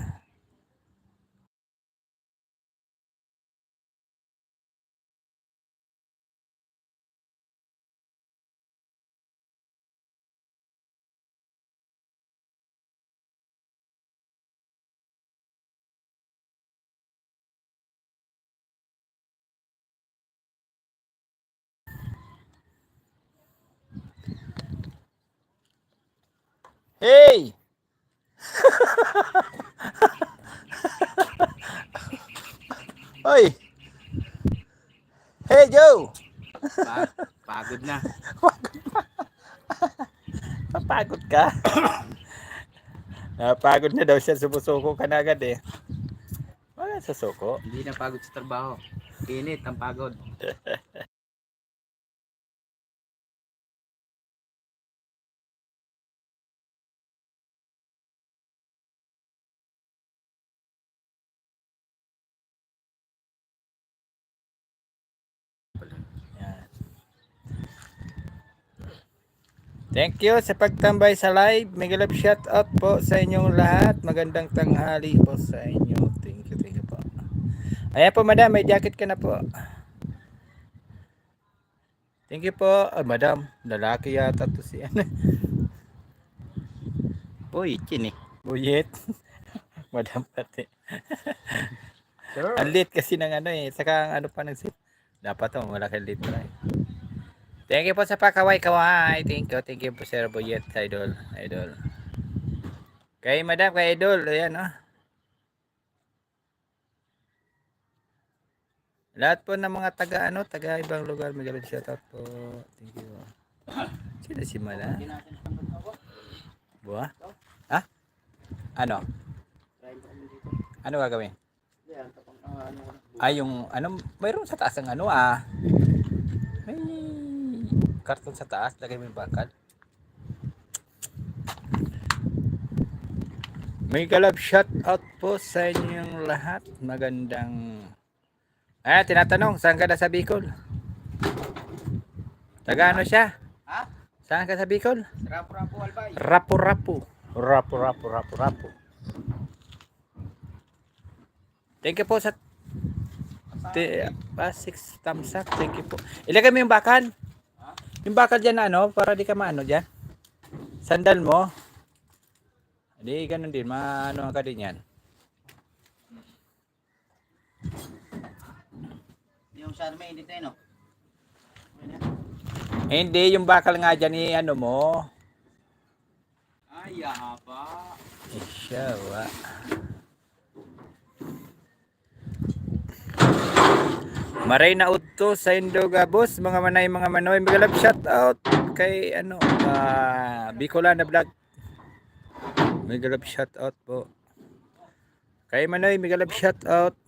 Hey! Oy! Hey Joe! Pagod na. Napagod ka? Napagod na daw siya. Sumusuko ka na agad eh. Wala sa suko. Hindi na pagod sa trabaho. Init ang pagod. Thank you sa pagtambay sa live. Mega love shout out po sa inyong lahat. Magandang tanghali po sa inyo. Thank you po. Ayan po madam, may jacket ka na po. Thank you po. Madam, lalaki yata to si ano. Boy, kini. Buyet. Madam pati. Sir. Ang lit kasi ng ano eh. Saka ang ano pa ng sit. Dapat to, malaki lit pa eh. Thank you po sa pakaway-kaway. Thank you po Sir Buyet, idol. Kay madam, kay idol. Ayan oh. Lahat po ng mga taga ibang lugar, magaling shout out po. Thank you. Sino si Mala? Buha? Ha? Ano? Ano gagawin? Yung mayroon sa taas ang may karton sa taas, lagay mo yung bakal. May galap shout out po sa inyong lahat. Magandang tinatanong, saan ka na sa Bicol? Taga ano siya? Ha? Saan ka sa Bicol? Rapo-rapo albay. Rapo. Thank you po sa 6 thumbs up. Thank you po. Ilagay mo yung bakal. Yung bakal dyan na para di ka maano dyan. Sandal mo. Di ganun din. Maano ka din yan. Yung sa may hindi tayo, no? Hindi, yung bakal nga dyan mo. Ay, haba. Isyawa. Maray na utto sa Indogabos, mga manoy, magalab shout out kay Bicolana Vlog. Magalab shout out po. Kay Manoy, magalab shout out.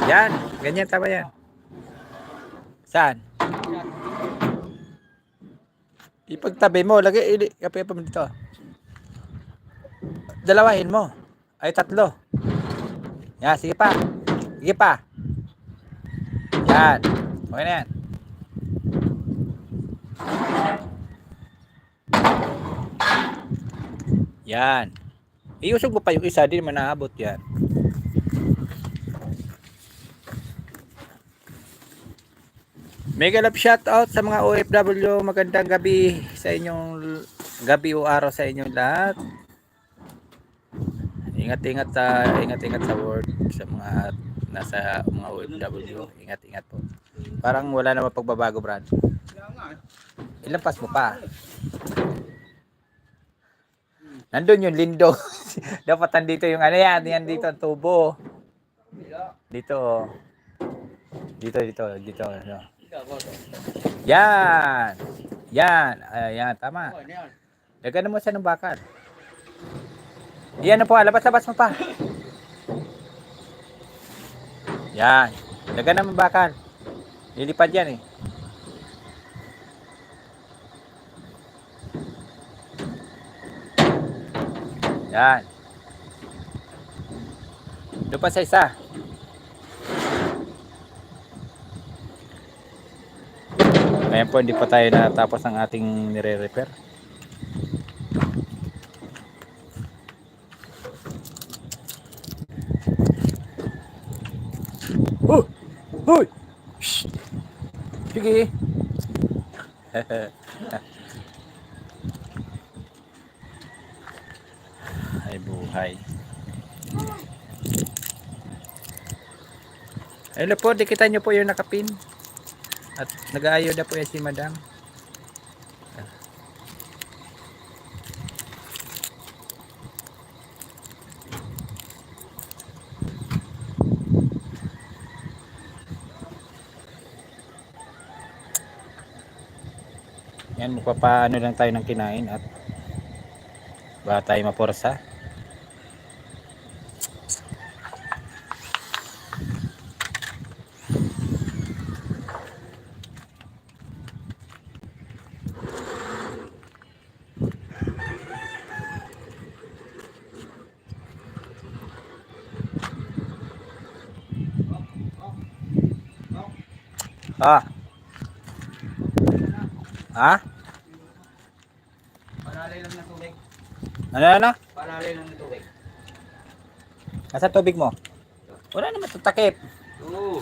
Yan, ganyan tama yan. Saan? Ipagtabi mo, lagay kapay pa dito. Dalawahin mo. Ay 3. Yan, sige pa. Yan. Okay na yan. Yan. Iusog mo pa yung isa, di naman naabot yan. Mega love shout out sa mga OFW. Magandang gabi sa inyong gabi o araw sa inyong lahat. Ingat-ingat sa work sa mga nasa mga OFW. Ingat po. Parang wala namang pagbabago, Brad. Ilang pas mo pa? Nandun yung lindo. Dapat nandito yung yan dito ang tubo. Dito. Yan. Ayan, tama. Lagyan mo siya ng bakal. Yan na po, labas mo pa. Yan. Lagyan naman bakal. Lilipad yan eh. Yan. Doon pa sa isa. Ayan po, hindi pa tayo natapos ang ating nire-repair. Hoy! Shh! Sige! Ay buhay. Hello po, dikitan nyo po yung nakapin. At nag-aayo na po yan si madam. Yan, magpapaano lang tayo ng kinain at ba tayo maporsa. Ha? Ano? Panalin ng tubig. Nasa tubig mo? Wala naman tatakip. Oo.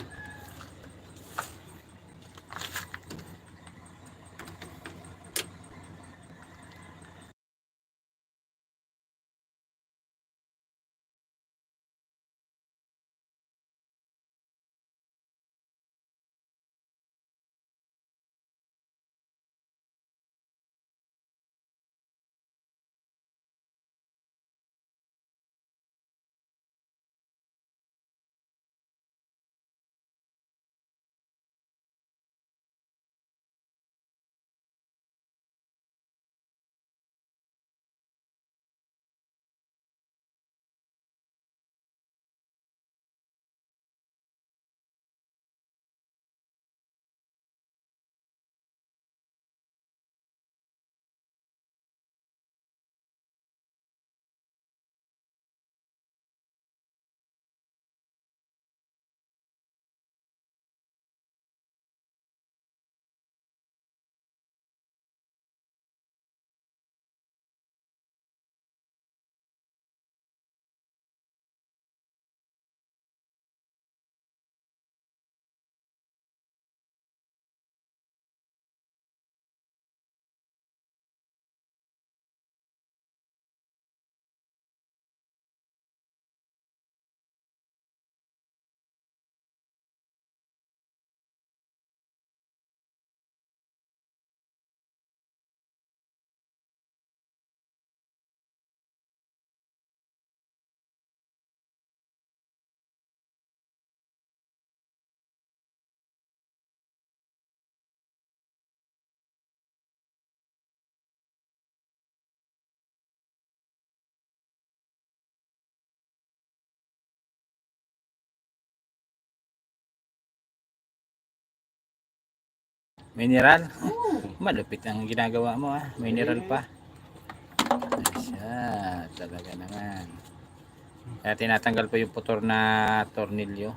Mineral? Malupit ang ginagawa mo ah. Mineral pa. Asya, talaga naman. Kaya tinatanggal ko yung putol na tornilyo.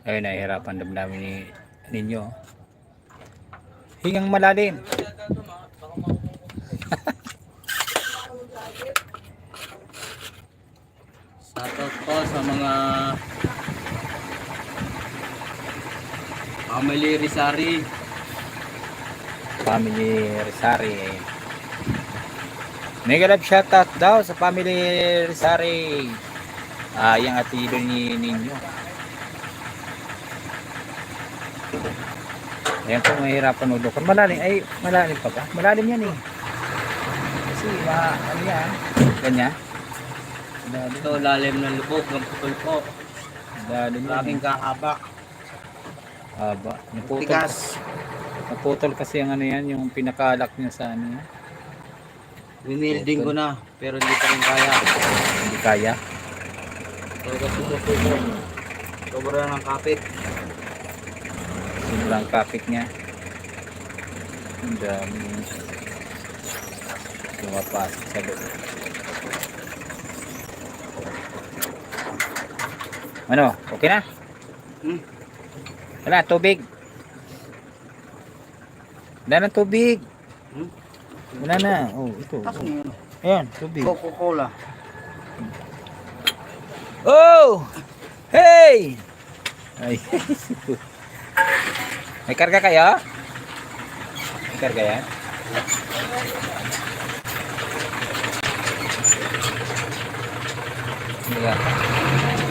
Ayun, nahihirapan damdamin ninyo. Hingang malalim. Shoutout po sa mga Family Rizari. Family Rizari. Mega love shoutout daw sa Family Rizari. Yung atido ninyo. Ayan po, mahirapan udok. Malalim, ay malalim pa ba? Malalim yan eh. Kasi ano yan? Ganyan. Malalim. Ito, lalim ng lubog ng putol po. Malalim yan. Maraming kahaba. Haba. Naputol, Tigas. naputol kasi ang ano yan, yung pinakalak niya sa ano yan. Winilding ko na, pero hindi pa rin kaya. Hindi kaya. Talaga sumusubo. Sobra ng kapit. Simulang kapit niya. Ang dami. Lumapasok sa loob. Ano? Okay na? Hmm. Wala, tubig. Wala na tubig. Hmm? Wala na. Oh, ito. Ayan, tubig. Coca-Cola. Oh! Hey! Ay. May karga kayo? May karga yan? Hindi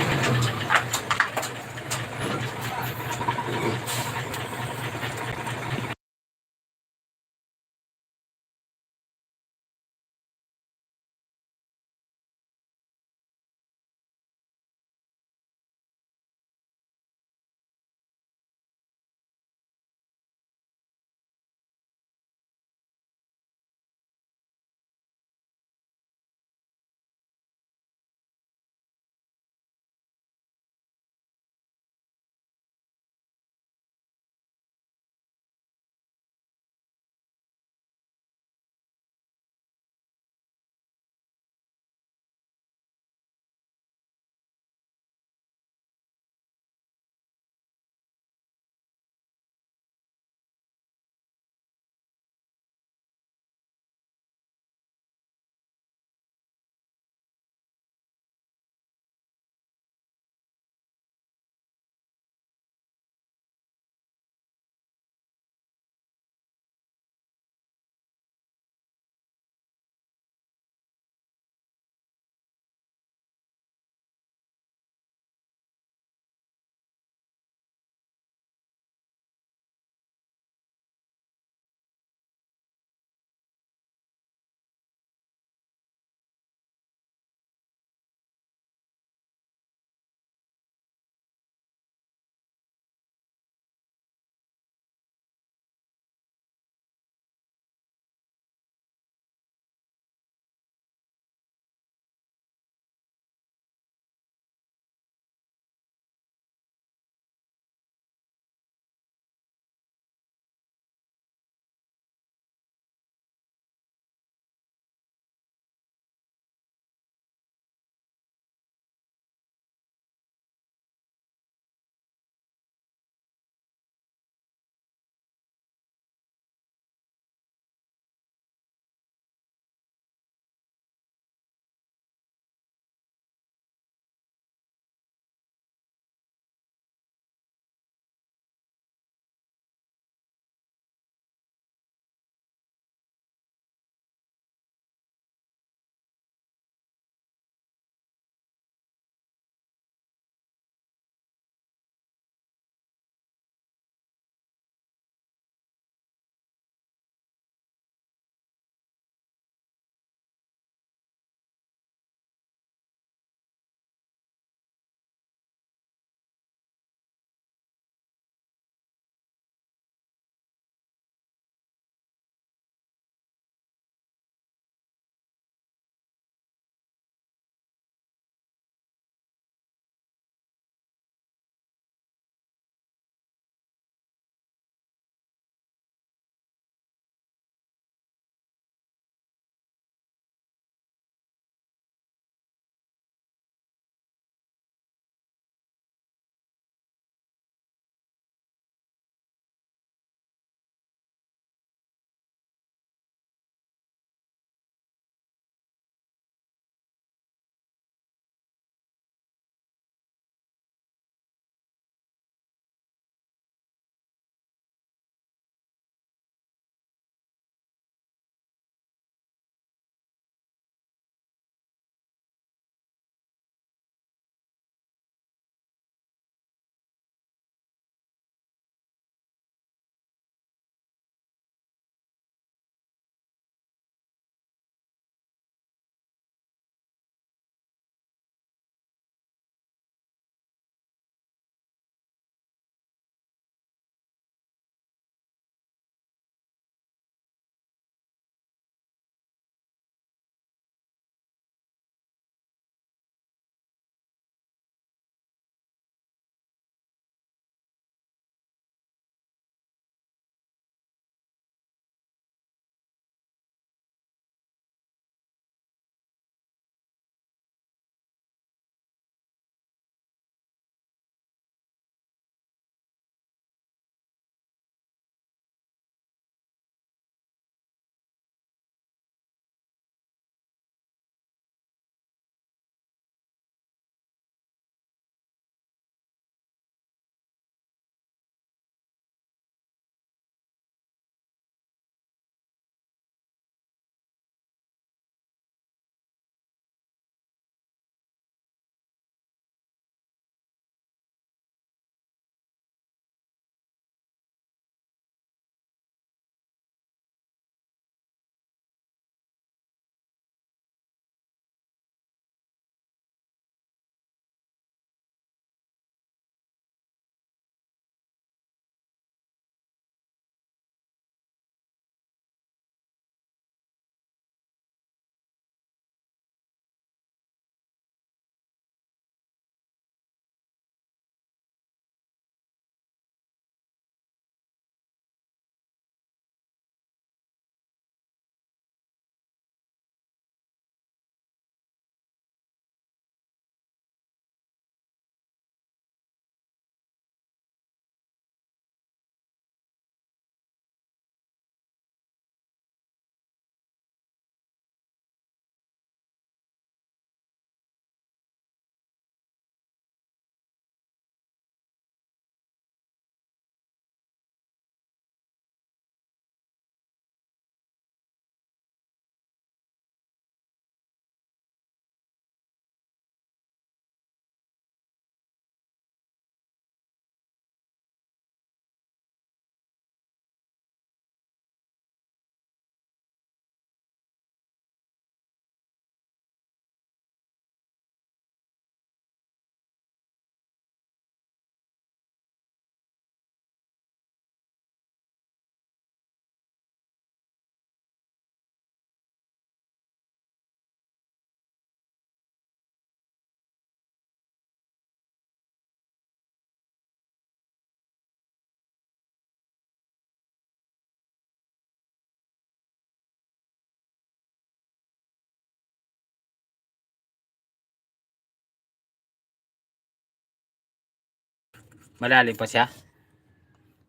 Malalim pa siya?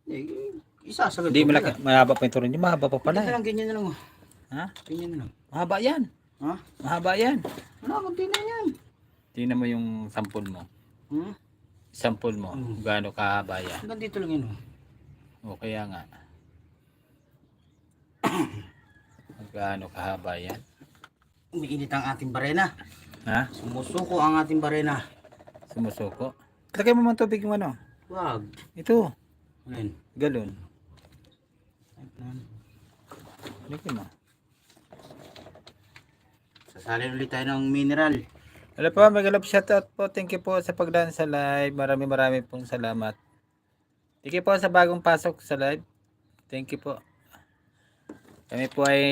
Eh, isasagad Hindi, ko malaki, pala. mahaba pa yung turon niya. Mahaba pa pala Ganyan na eh. lang, ganyan na lang. Oh. Ha? Ganyan na lang. Mahaba yan. Ha? Mahaba yan. Ano, kunti na yan. Tingnan mo yung sampul mo. Hmm? Sampul mo. Gaano kahaba yan. Hanggang dito lang yun. Oh. O kaya nga. Gaano kahaba yan. Umiinit ang ating barena. Ha? Sumusuko ang ating barena. Sumusuko. Lagay mo man tubig yung ano. Wag. Ito. Ayan. Galon. Lagay mo. Sasalin ulit tayo ng mineral. Hello po, mag-love shoutout po. Thank you po sa pagdaan sa live. Marami pong salamat. Thank you po sa bagong pasok sa live. Thank you po. Kami po ay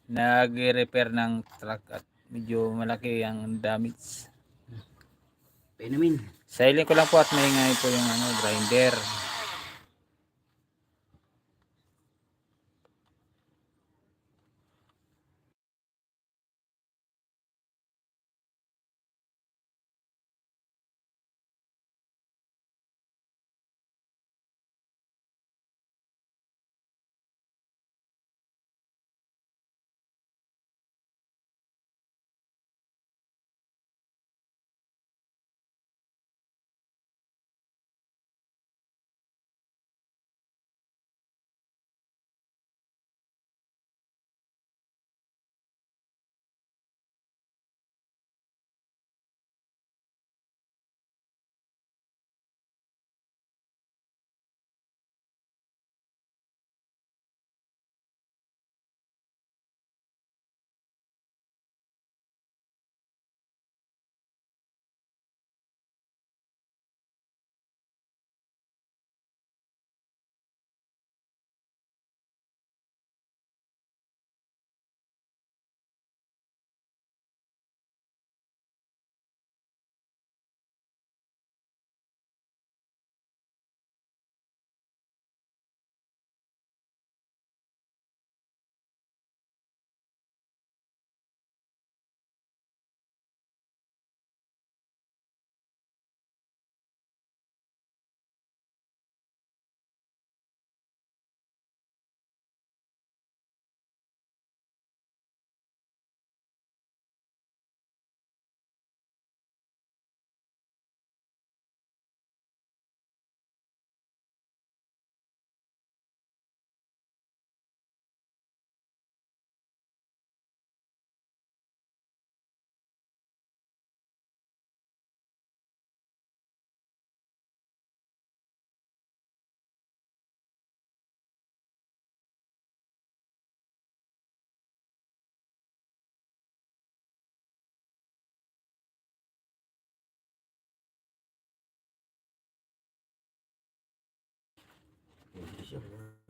nag-repair ng truck at medyo malaki ang damage. Painumin. Silent ko lang po at maingay po yung ano, grinder.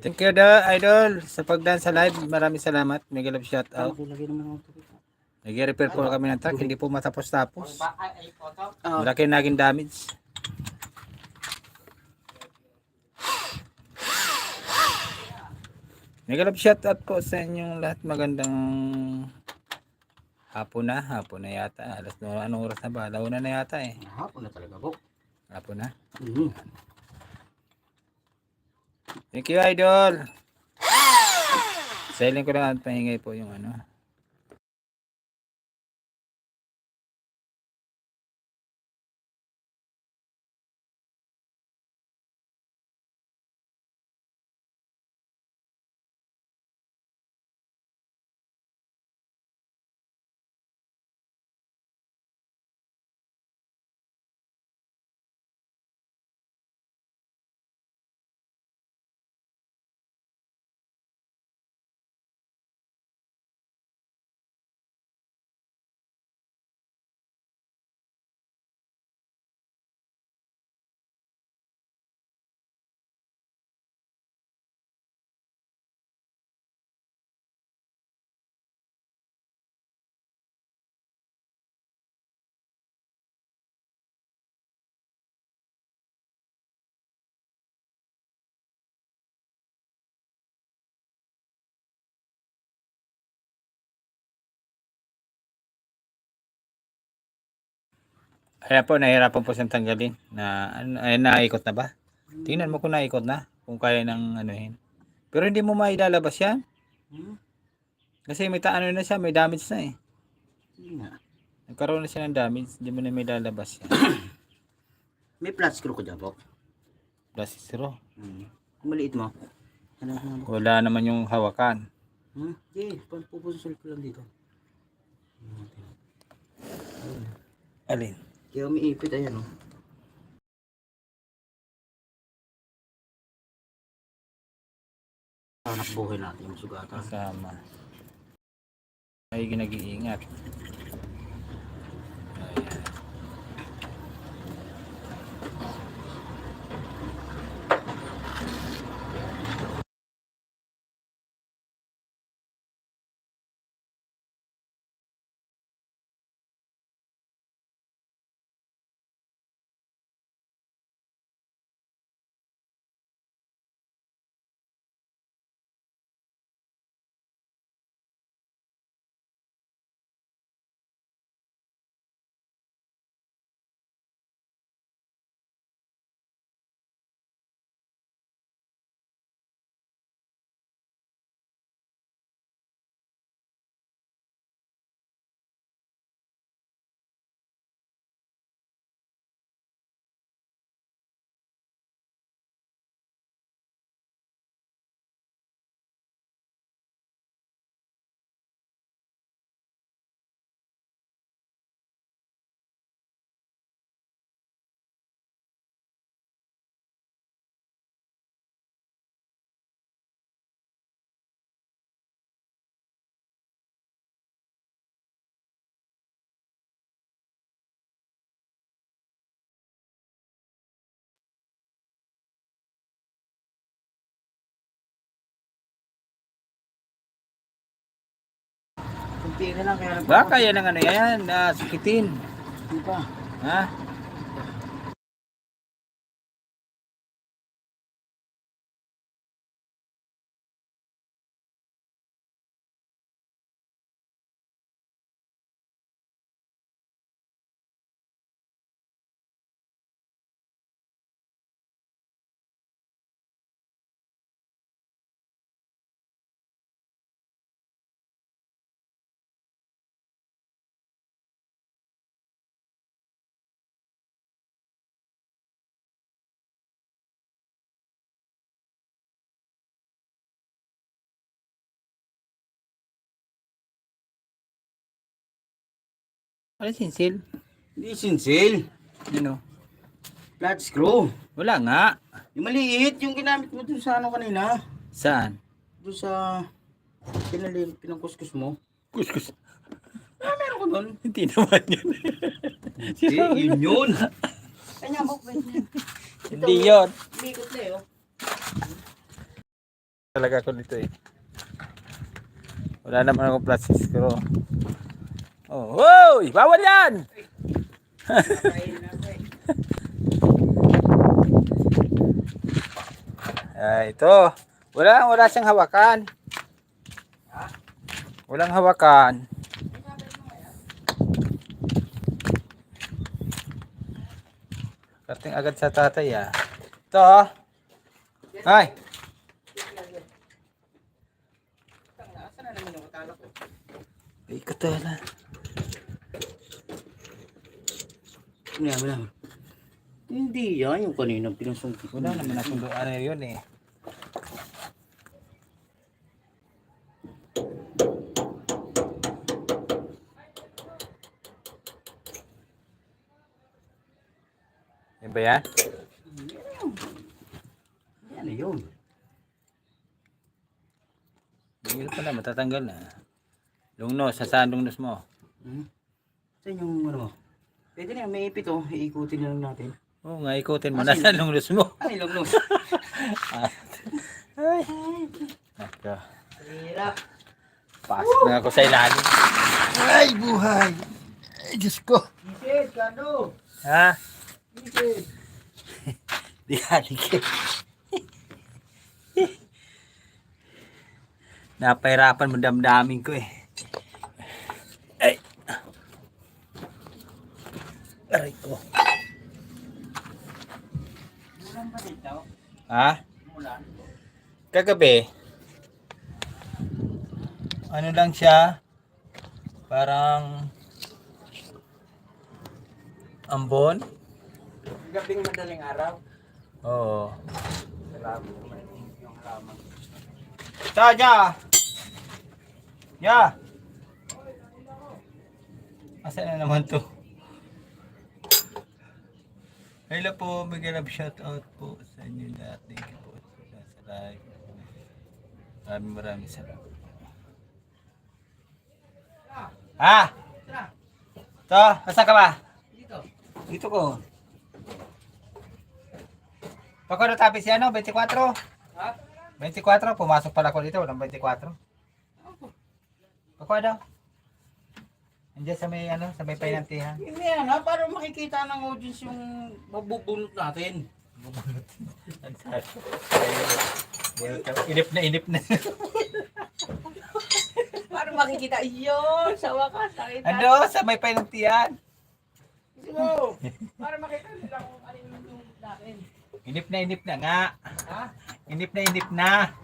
Thank you da, idol, sa pagdaan sa live. Maraming salamat. Mega love shoutout. Lagay naman ang tubig. Nag-repair po kami ng truck. Hindi po matapos-tapos. Ah, Malaki na naging damage. Mega love shoutout po sa inyong lahat. Magandang hapon na yata. Alas no, anong oras na ba? Alauna na yata eh. hapon na talaga po. Hapon na. Mhm. Thank you, idol. Silent ko lang at pahingay po yung ano. Ayan po, nahirapan po siyang tanggalin. Ay, naikot na ba? Tingnan mo kung naikot na. Kung kaya nang anuhin. Pero hindi mo mailalabas yan. Hmm? Kasi may ano na siya, may damage na eh. Hindi nga. Nagkaroon na siya ng damage, hindi mo na may lalabas yan. May flat screw ko dyan, Bok. Plastic straw. Kung maliit mo. Ano mo? Wala naman yung hawakan. Hindi, pupusol ko lang dito. Alin? Kaya umiipit, ayan o. Anak buhay natin yung sugatan. Kasama. Ay nag-iingat. Kunti na lang kaya Baka yan ang ano yan, sukitin. Di pa. Ha? Ano sinsil? Hindi sinsil. Ano? Flat screw. Wala nga. Yung maliit, yung ginamit mo dun sa ano kanina. Saan? Dun sa pinangkuskus mo. Kuskus. Meron ko dun. Hindi naman yun. Yun yun. Kanya, Bok, wait na. Hindi yun. Umikot na eh, oh. Talaga ko dito eh. Wala naman akong plastic straw. Oh, hoy! Bawal yan! Ito. Wala siyang hawakan. Walang hawakan. Karting agad sa tatay ah. Ito oh. Ay! Ay, katala. Wala. Hindi yan yung kanina pinasungkit. Wala naman akong ano yun eh. Yan ba yan? Yan na yun. Bigil pa na, matatanggal na. Lungnos, saan lungnos mo? Saan yung ano mo? Pwede na, may ipit oh. Iikutin na lang natin. Oo nga, ikutin mo. Nasaan lungnos mo? Ay, lugnos. Ay. Naka. Hirap. Pasok na ako sa ilalim. Ay, buhay. Ay, Diyos ko. Isit, kano? Ha? Isit. Di haligit. Napahirapan mo damdamin ko eh. Ay. Aray ko. Ha? Kagabi. Ano lang siya? Parang ambon? Gabing madaling araw. Oo. Salamat naman yung halaman. Taja! Ya! Asan na naman to? Hello po, bigyan of shout out po sa inyo lahat. Thank you po sa live. Maraming salamat. Ha? To, asa ka ba? Dito. Dito ko. Pako na tapis yan, no? 24. Ha? 24, pumasok pala ko dito, walang 24. Pako daw. Andiyan sa may ano, sa may pinantihan. Hindi yan ha, para makikita ng audience yung mabubunot natin. Inip na. Para makikita yun sa wakas. Ano, sa may pinantihan. Go! Para makita nila kung ano yung bunot natin. Inip na nga. Ha? Inip na.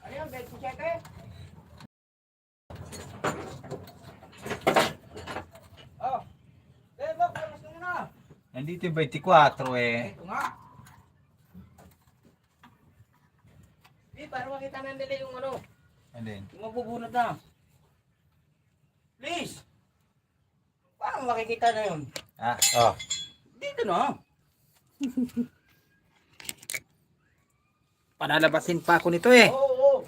Ano yung 27? Oh. Bebok, kamas na muna. Nandito yung 24 eh. Ito nga. Di, para makita na nila yung ano. Ano yun? Yung mabubunot na. Please! Paano makikita na yun? Ah, oh. Dito na. Panalabasin pa ako nito eh. Oo, oo.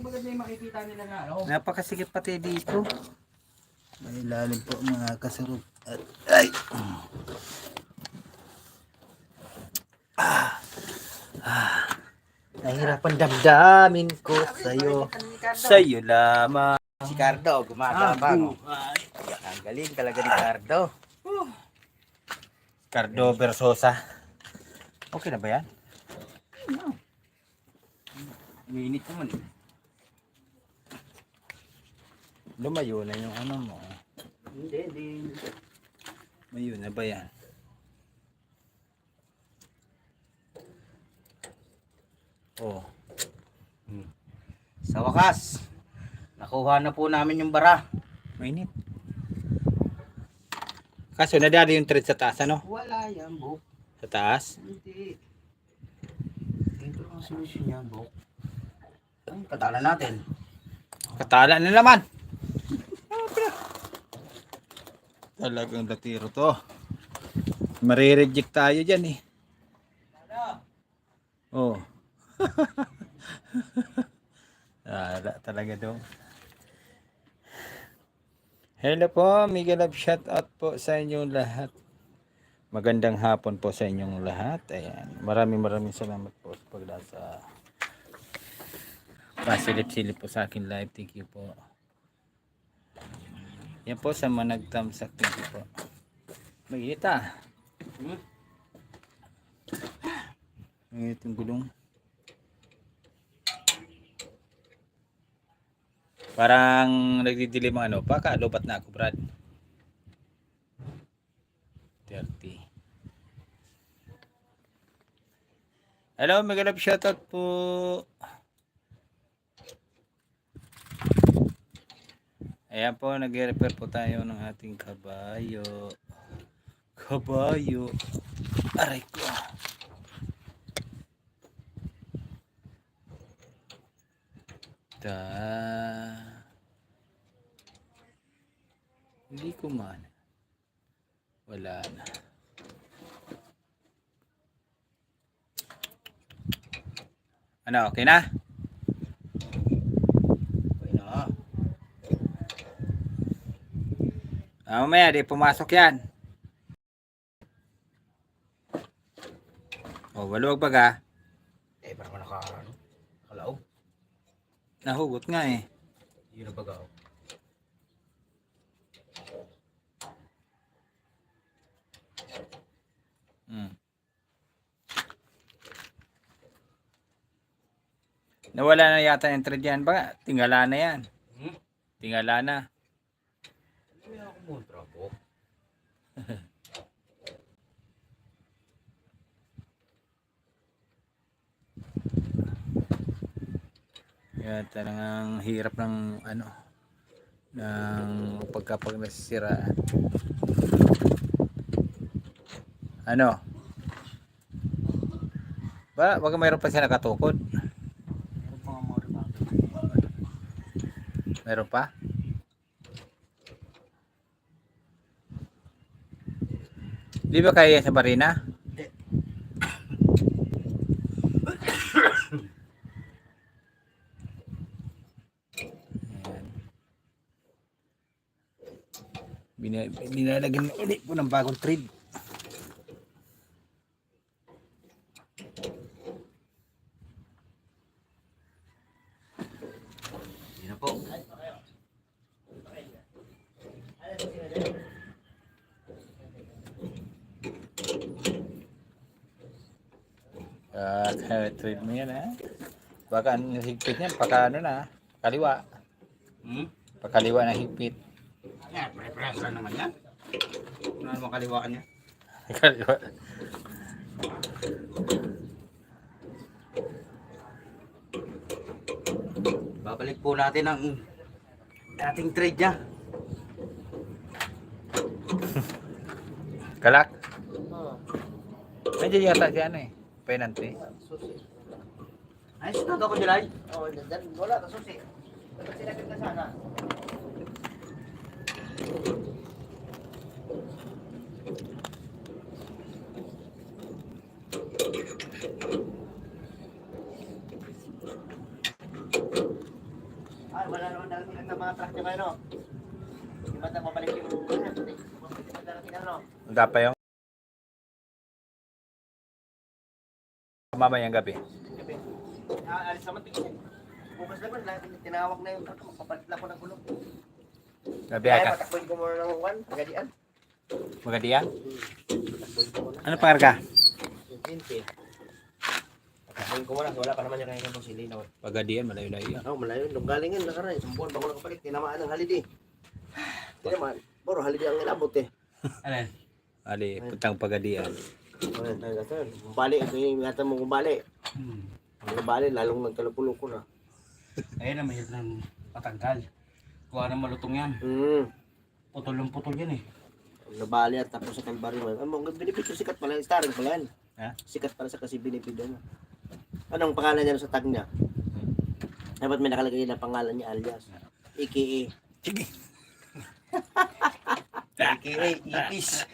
Maganda yung makikita nila na ano. Napakasikip pati dito. May lalim po mga kasurog. At, ay! Nahirapan damdamin ko sa'yo. Sa'yo lamang. Si Cardo, gumagabang. Ang galing talaga ni Cardo. Cardo Versosa. Okay na ba yan? Minit naman eh. Lumayo na yung ano mo. Hindi. Mayo na ba yan? Oh. Sa wakas, nakuha na po namin yung bara. Mainit. Kaso nadali yung thread sa taas, ano? Wala yan, Bok. Sa taas? Hindi. Ito ang solusyon niya, Bok. Ay, patalan natin. Katala na naman. Talagang latiro to. Marireject tayo dyan eh. Oh. Talaga daw. Hello po, Miguel Love, shout out po sa inyong lahat. Magandang hapon po sa inyong lahat. Ayan. Maraming salamat po sa pagdasa. Pasilip-silip po sa akin live. Thank you po. Yan po sa mga nagtamsak. Thank you po. Mainit ah. Mainit yung gulong. Parang nagdidilim ang ano. Pakalobat na ako, Brad. 30. Hello, Mega Love, shoutout po. Ayan po, nag-repair po tayo ng ating kabayo. Aray ko. Hindi ko man. Wala na. Ano, okay na? Okay na. Mamaya, di pumasok yan. O, waluwag baga. Eh, parang nakalaog. Nahugot nga eh. Yun ang baga. Nawala na yata yung thread yan ba? Tingala na yan. Tingala na. Muntra po. Yan, talagang hirap ng ano, ng pagkapag nasisiraan. Ano? Baka mayroon pa siya nakatukod. Meron pa nga mga remark. Meron pa? Di ba kaya sa Marina? Hindi. Ayan. Binalagyan ulit po ng bagong thread. Hindi na po. Thread mo yan ha. Baka ang higpit niyan, paka ano na, kaliwa. Pakaliwa na higpit. Yan, pare-parehas lang naman yan. Ano naman kaliwaan niya? Kaliwa. Babalik po natin ang dating trade niya. Kalak. Oo. Nandiyan yata si ano eh. Penalty. Susi. Ayos na ako, July. Oo, dyan, wala ka susi. Dapat sinagad ka sana. Ay, wala naman darating ang mga truck niya kayo, no? Di ba na mabalik yung di ba darating ano? Ang pa yung mamayang gabi. Gabi. Alis naman tingin. Bukas naman, tinawag na yung truck, magpapalit lang ko ng gulong. Gabi Kaya ka. patakbuhin ko muna ng one, pagadian. Magadiyan. Patakbuhin ko muna. Ano pangarga? Yung 20. Patakbuhin ko muna, wala pa naman yung kanya ng sili na. Pagadiyan, malayo-layo. Oo, malayo. Nung galing yun, nakaraan. Isang buwan bago nakabalik. Tinamaan ng holiday. Tinamaan. Puro holiday ang inabot eh. Alin? Ali, puntang pagadiyan. Ayun, talaga sir. Bali, ito yung ingatan mo kumbali. Ang nabali, lalong nagkalupuluko na. Ayun na, mahirap ng patanggal. Kuha ng malutong yan. Putol yan eh. Ang nabali at tapos sa Calvary. Ang binipid sikat pala. Starring pala yan. Ha? Sikat pala sa kasi binipid ano. Anong pangalan niya sa tag niya? Dapat may nakalagay na pangalan niya alias. AKA. Sige. AKA Ipis.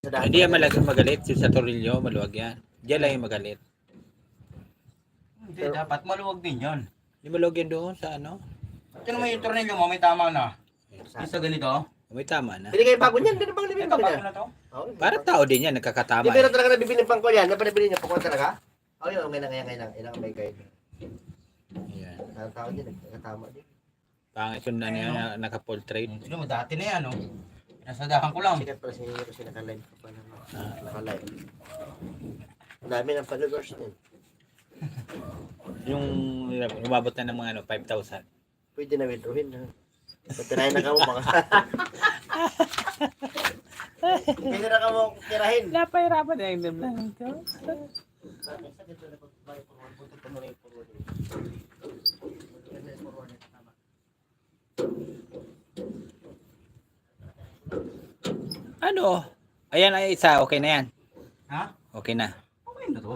Sa daan. Hindi yan magalit. Sa Torillo, maluwag yan. Diyan lang yung magalit. Hindi, dapat maluwag din yan. Yung maluwag yan doon sa ano? Ito naman yung tornilyo mo, may tama na. Isa ganito. May tama na. Hindi kayo bago niyan. Hindi na bang libing Ito, bago bago niya? na to. Oo. Para tao din yan, nagkakatama. Di meron talaga nabibili pang ko yan. Ano pa nabili niya? Pagkuhan talaga? Oo, yun. Ngayon lang. Ilang may guide. Yan. Ang tao din. Nagkatama din. Pangit yun na niya na naka-portrait. Ito mo, dati na yan, oh. Pinasadahan ko lang. Sikat pala sinyo kasi naka-live ko pa naman. Naka-live. Ang dami ng followers din. Yung umabot na ng mga 5,000. Pwede na withdrawin. Patirahin na ka mo. Baka. Pwede na ka mo tirahin. Napahirapan na yung nablang ito. Ano? Ayan ay isa, okay na yan. Ha? Okay na. Okay na to.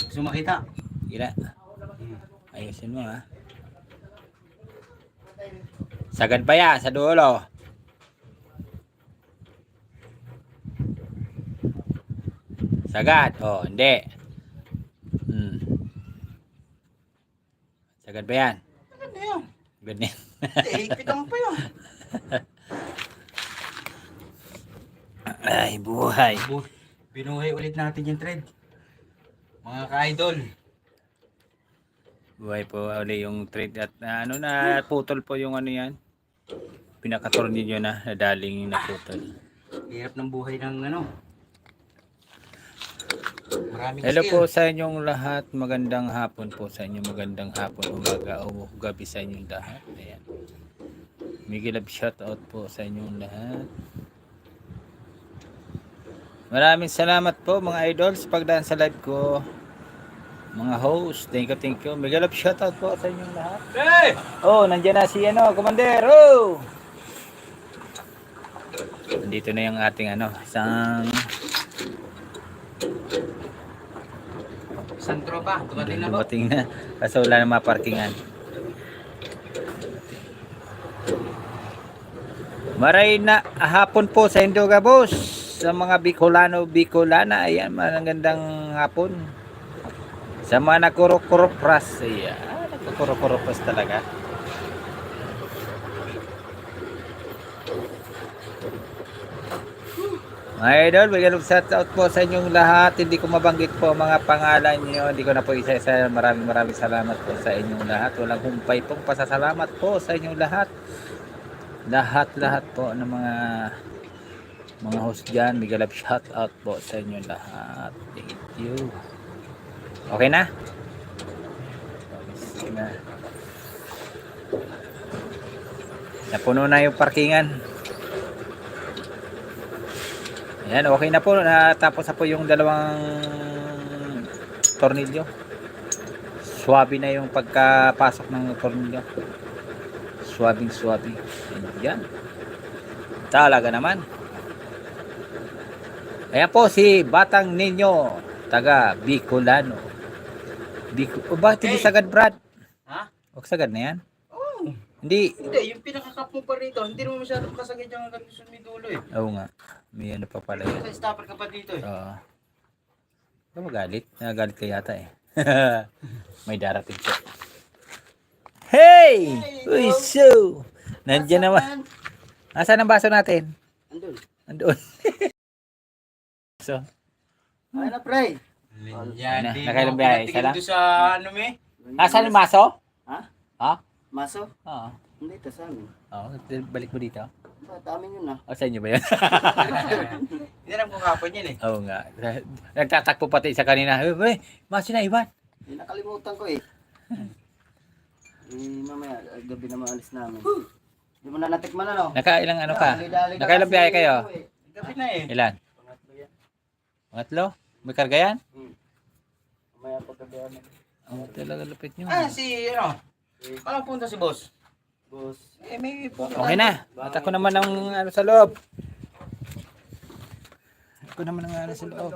Gusto makita? Gila. Ayusin mo ha. Sagad pa yan sa dulo. Sagad. Oh, hindi. Sagad pa yan. Ano yan? Ganyan. Ipitan mo pa yun. Ay, buhay. Binuhay ulit natin yung thread. Mga ka-idol. Buhay po uli yung thread at ano na putol po yung ano yan. Pinakatornilyo na nadaling naputol. Hirap ng buhay ng ano. Maraming Hello skill. po sa inyong lahat. Magandang hapon po sa inyo. Magandang hapon, umaga o gabi sa inyong lahat. Ayan. Miguel love shout out po sa inyong lahat. Maraming salamat po mga idols pagdaan sa live ko. Mga host, thank you. Miguel love shout out po sa inyong lahat. Hey! Oh, nandiyan na si ano, Commander. Oh! Nandito na yung ating ano, Isang tropa. Dumating na po. dumating na. Kasi wala na mga parkingan. Maray na hapon po sa Indoga boss. Sa mga Bicolana, ayan, magandang hapon. Sa mga nakurok-kuropras, ayan, nakurok-kuropras talaga. Mga idol, bigyan ng shout out po sa inyong lahat. Hindi ko mabanggit po mga pangalan niyo. Hindi ko na po isa-isa. Maraming salamat po sa inyong lahat. Walang humpay pong pasasalamat po sa inyong lahat. Lahat po ng mga host dyan. Bigyan ng shout out po sa inyong lahat. Thank you. Okay na? Okay na. Napuno na yung parkingan. Ayan, okay na po. Natapos na po yung dalawang tornilyo. Swabe na yung pagkapasok ng tornilyo. Swabing. Ayan. Talaga naman. Ayan po si Batang Ninyo, taga Bicolano. Bakit hindi sagad, Brad? Ha? O sagad na yan? Oo. Hindi. Hindi, yung pinakakap mo pa rito. Hindi naman masyadong kasagad yung hanggang gusto may dulo eh. Oo nga. May ano pa pala yan. Sa stopper ka pa dito eh. Oo. Ano magalit? Nagalit ka yata eh. May darating siya. Hey! Uy, so! Nandiyan naman. Nasaan ang baso natin? Andun. So, Ay na, pre. Yan, Ano, di nakailang mo biyahe? pinatigil Isa lang? doon sa ano me. asan yung baso? Ha? Ha? Maso? Oo. Hindi, ito sa amin. Oo, balik mo dito. Sa amin yun ah. O, sa inyo ba yan? Hindi alam kung kapon yan eh. Oo nga. Nagtatakpo pati sa kanina. Uy, baso na iwan. Nakalimutan ko eh. Mamaya, gabi naman alis namin. Hindi mo na natikman ano? Nakailang ano ka? Nakailang biyahe kayo? Gabi na eh. Ilan? Pangatlo yan. Pangatlo? May karga yan? Mamaya pagkabihan na. Oo, talaga lupit nyo. Ah, si ano? Paano punta si boss? Boss. Eh, may punta. Okay na. At ako naman ang ano sa loob. Ako naman ang ano sa loob.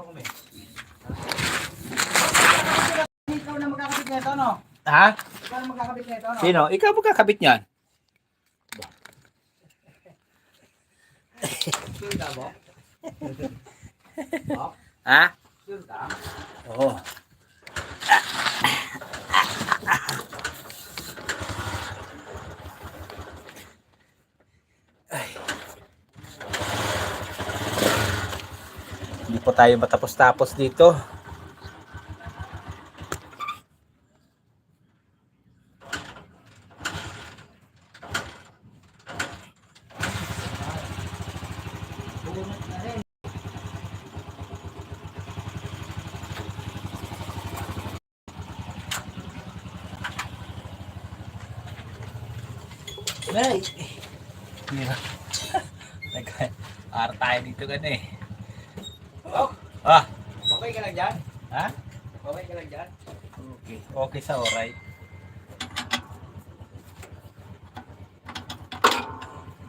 Ikaw na magkakabit nito, no? Ha? Ikaw na magkakabit nito, no? Sino? Ikaw magkakabit niyan? Ikaw mo? Ha? Yun ka. Oo. Ay. Hindi po tayo matapos-tapos dito. Nay! Hirap. Nag-aar tayo dito gano'n eh. Oh, Ah, okay ka lang dyan? ha? Okay ka lang dyan? Okay. Okay sa oray.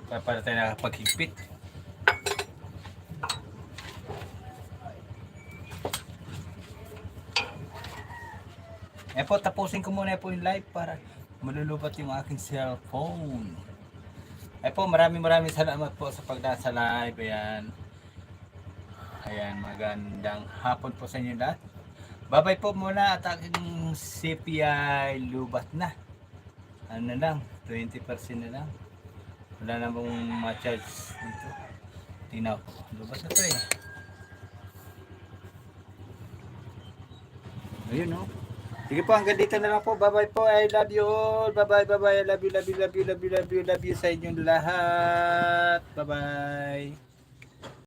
Para tayo nakapaghigpit. Eh po, tapusin ko muna po yung live para malulubat yung aking cellphone. Eh po, maraming salamat po sa pagdasa live. Ayan. Ayan, magandang hapon po sa inyo lahat. Bye-bye po muna at aking CPI lubat na. Ano na lang, 20% na lang. Wala na pong ma-charge dito. Tingnan ko. Lubat na to eh. Ayun no. Sige po, hanggang dito na lang po. Bye-bye po. I love you all. Bye-bye, bye-bye. I love you sa inyong lahat. Bye-bye.